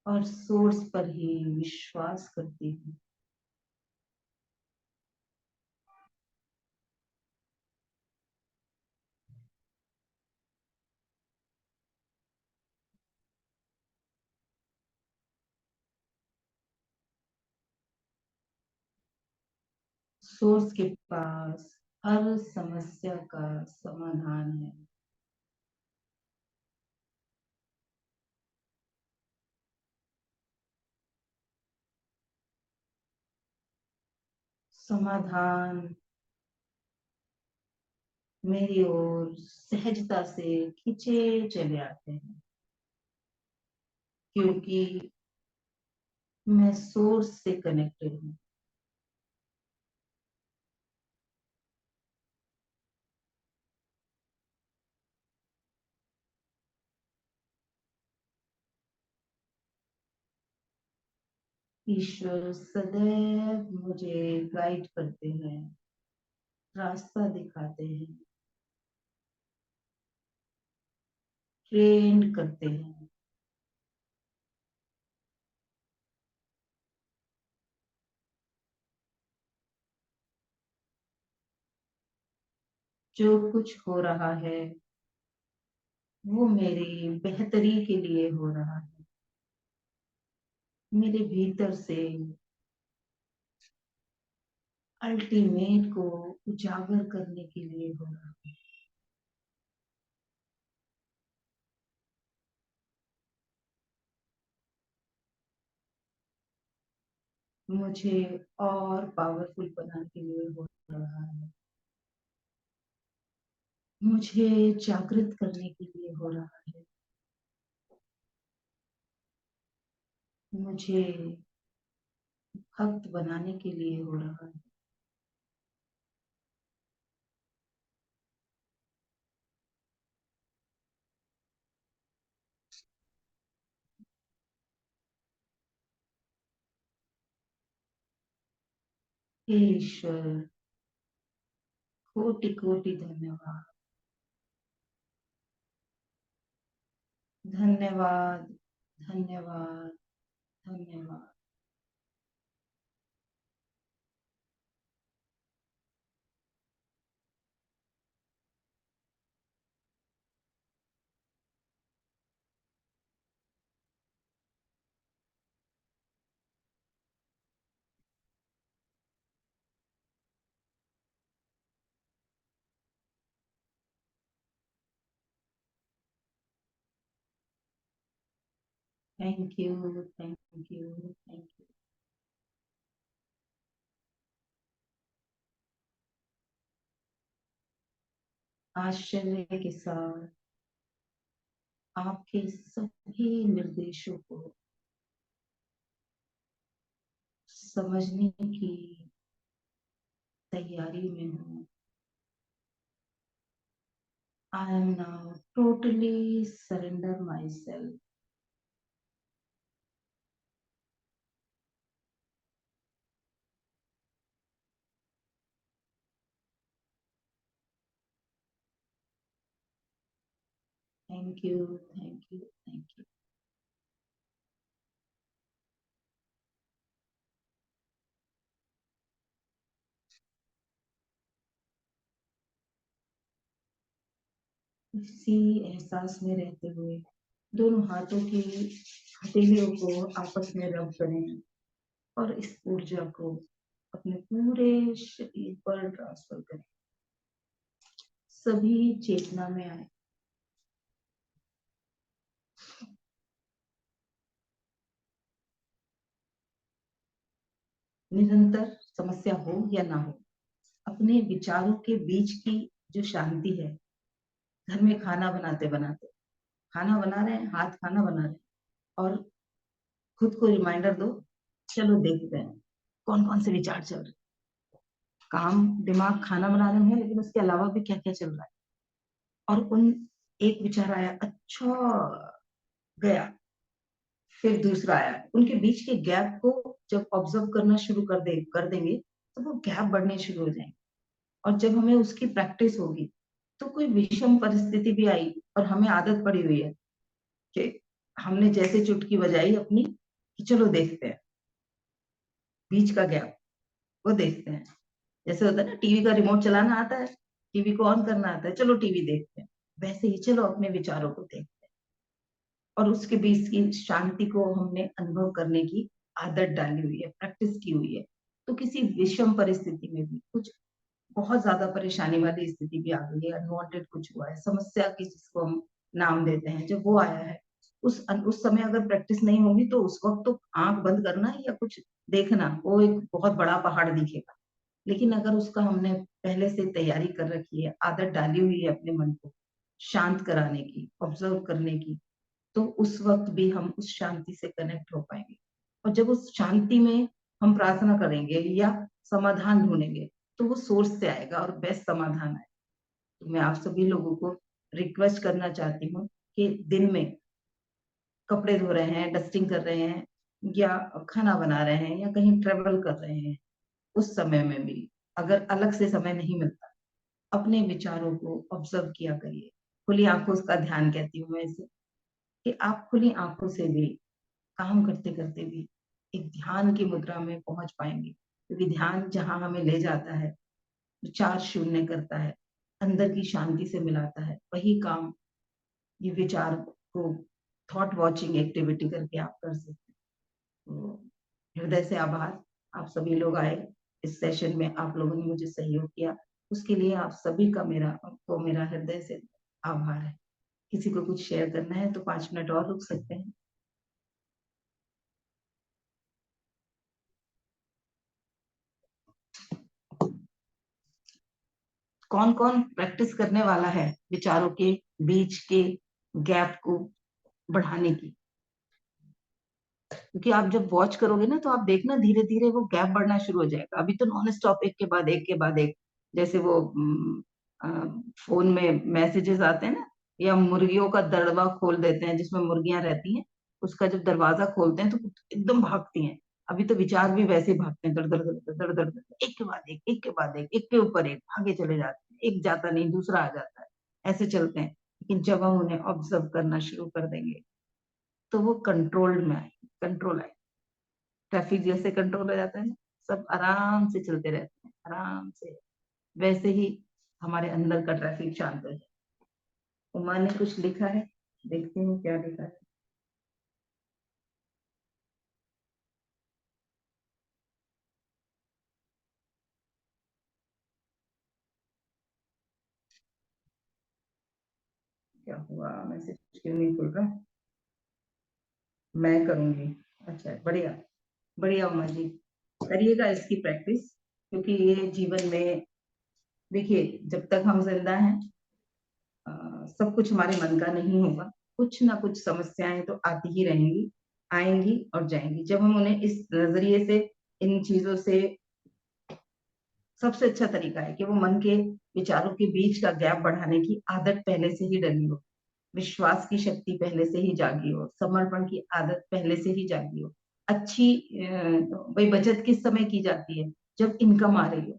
और सोर्स पर ही विश्वास करती हूँ। सोर्स के पास हर समस्या का समाधान है। समाधान मेरी ओर सहजता से खींचे चले आते हैं, क्योंकि मैं सोर्स से कनेक्टेड हूँ। ईश्वर सदैव मुझे गाइड करते हैं, रास्ता दिखाते हैं, ट्रेंड करते हैं। जो कुछ हो रहा है वो मेरी बेहतरी के लिए हो रहा है, मेरे भीतर से अल्टीमेट को उजागर करने के लिए हो रहा है। मुझे और पावरफुल बनाने के लिए हो रहा है, मुझे जागृत करने के लिए हो रहा है, मुझे भक्त बनाने के लिए हो रहा है। हे ईश्वर, कोटि कोटि धन्यवाद, धन्यवाद, धन्यवाद, धन्यवाद। Thank you, thank you, thank you. आश्चर्य के साथ आपके सभी निर्देशों को समझने की तैयारी में हूँ। I am now totally surrender myself. Thank you, thank you, thank you. इसी एहसास में रहते हुए दोनों हाथों की हथेलियों को आपस में रब करें और इस ऊर्जा को अपने पूरे शरीर पर ट्रांसफर करें। सभी चेतना में आए। निरंतर समस्या हो या ना हो, अपने विचारों के बीच की जो शांति है, घर में खाना बनाते बनाते खाना बना रहे हैं, हाथ खाना बना रहे हैं और खुद को रिमाइंडर दो, चलो देखते हैं कौन कौन से विचार चल रहे हैं। काम दिमाग खाना बना रहे हैं, लेकिन उसके अलावा भी क्या क्या चल रहा है। और उन एक विचार आया, अच्छा गया, फिर दूसरा आया। उनके बीच के गैप को जब ऑब्जर्व करना शुरू कर देंगे तो वो गैप बढ़ने शुरू हो जाएंगे। और जब हमें उसकी प्रैक्टिस होगी तो कोई विषम परिस्थिति भी आई और हमें आदत पड़ी हुई है कि हमने जैसे चुटकी बजाई अपनी कि चलो देखते हैं, बीच का गैप वो देखते हैं। जैसे होता है ना, टीवी का रिमोट चलाना आता है, टीवी को ऑन करना आता है, चलो टीवी देखते हैं। वैसे ही चलो अपने विचारों को देखते हैं। और उसके बीच की शांति को हमने अनुभव करने की आदत डाली हुई है, प्रैक्टिस की हुई है। तो किसी विषम परिस्थिति में भी, कुछ बहुत ज्यादा परेशानी वाली स्थिति भी आ गई है, अनवांटेड कुछ हुआ है, समस्या की जिसको हम नाम देते हैं, जब वो आया है, उस समय अगर प्रैक्टिस नहीं होगी तो उस वक्त तो आंख बंद करना या कुछ देखना वो एक बहुत बड़ा पहाड़ दिखेगा। लेकिन अगर उसका हमने पहले से तैयारी कर रखी है, आदत डाली हुई है अपने मन को शांत कराने की, ऑब्जर्व करने की, तो उस वक्त भी हम उस शांति से कनेक्ट हो पाएंगे। और जब उस शांति में हम प्रार्थना करेंगे या समाधान ढूंढेंगे तो वो सोर्स से आएगा और बेस्ट समाधान आएगा। तो मैं आप सभी लोगों को रिक्वेस्ट करना चाहती हूँ कि दिन में कपड़े धो रहे हैं, डस्टिंग कर रहे हैं या खाना बना रहे हैं या कहीं ट्रेवल कर रहे हैं, उस समय में भी अगर अलग से समय नहीं मिलता अपने विचारों को ऑब्जर्व किया करिए। खुली आंखों का ध्यान कहती हूँ मैं इसे, कि आप खुली आंखों से भी काम करते करते भी एक ध्यान की मुद्रा में पहुंच पाएंगे, क्योंकि ध्यान जहां हमें ले जाता है, विचार शून्य करता है, अंदर की शांति से मिलाता है, वही काम ये विचार को थॉट वॉचिंग एक्टिविटी करके आप कर सकते हैं। तो हृदय से आभार, आप सभी लोग आए इस सेशन में, आप लोगों ने मुझे सहयोग किया, उसके लिए आप सभी का मेरा हृदय से आभार है। किसी को कुछ शेयर करना है तो 5 मिनट और रुक सकते हैं। कौन कौन प्रैक्टिस करने वाला है विचारों के बीच के गैप को बढ़ाने की? क्योंकि आप जब वॉच करोगे ना तो आप देखना धीरे धीरे वो गैप बढ़ना शुरू हो जाएगा। अभी तो नॉन स्टॉप एक के बाद एक के बाद एक, जैसे वो फोन में मैसेजेस आते हैं ना, या मुर्गियों का दरवा खोल देते हैं जिसमें मुर्गियां रहती हैं, उसका जब दरवाजा खोलते हैं तो एकदम भागती हैं। अभी तो विचार भी वैसे भागते हैं, दर दर दर दर दर दर, एक के बाद एक, एक के बाद एक के ऊपर एक आगे चले जाते हैं, एक जाता नहीं दूसरा आ जाता है, ऐसे चलते हैं। लेकिन जब हम उन्हें ऑब्जर्व करना शुरू कर देंगे तो वो कंट्रोल में आए, कंट्रोल आए। ट्रैफिक जैसे कंट्रोल हो जाता है ना, सब आराम से चलते रहते हैं, आराम से, वैसे ही हमारे अंदर का ट्रैफिक शांत हो जाए। उमा ने कुछ लिखा है, देखती हूँ क्या लिखा है। क्या हुआ, मैसेज क्यों नहीं खुल रहा? मैं करूंगी। अच्छा, बढ़िया बढ़िया उमा जी, करिएगा इसकी प्रैक्टिस, क्योंकि ये जीवन में देखिए, जब तक हम जिंदा हैं सब कुछ हमारे मन का नहीं होगा, कुछ ना कुछ समस्याएं तो आती ही रहेंगी, आएंगी और जाएंगी। जब हम उन्हें इस नजरिए से, इन चीजों से, सबसे अच्छा तरीका है कि वो मन के विचारों के बीच का गैप बढ़ाने की आदत पहले से ही डली हो, विश्वास की शक्ति पहले से ही जागी हो, समर्पण की आदत पहले से ही जागी हो। अच्छी भाई बचत किस समय की जाती है? जब इनकम आ रही हो,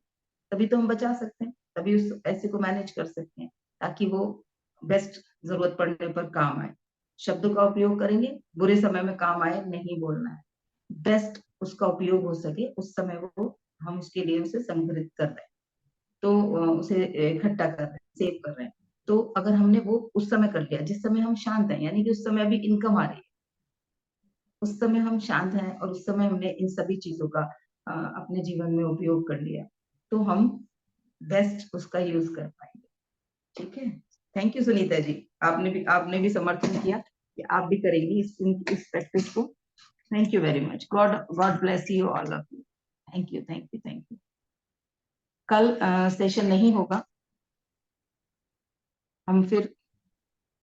तभी तो हम बचा सकते हैं, तभी उस पैसे को मैनेज कर सकते हैं, ताकि वो बेस्ट जरूरत पड़ने पर काम आए। शब्दों का उपयोग करेंगे, बुरे समय में काम आए नहीं बोलना है, बेस्ट उसका उपयोग हो सके उस समय वो, हम उसके लिए उसे संग्रहित कर रहे हैं, तो उसे इकट्ठा कर रहे हैं, सेव कर रहे हैं। तो अगर हमने वो उस समय कर लिया जिस समय हम शांत हैं, यानी कि उस समय अभी इनकम आ रही है, उस समय हम शांत हैं और उस समय हमने इन सभी चीजों का अपने जीवन में उपयोग कर लिया, तो हम बेस्ट उसका यूज कर पाएंगे। ठीक है, थैंक यू सुनीता जी, आपने भी समर्थन किया कि आप भी करेंगी इस प्रैक्टिस को। Thank you very much, God God bless you all of you. Thank you thank you thank you. कल सेशन नहीं होगा, हम फिर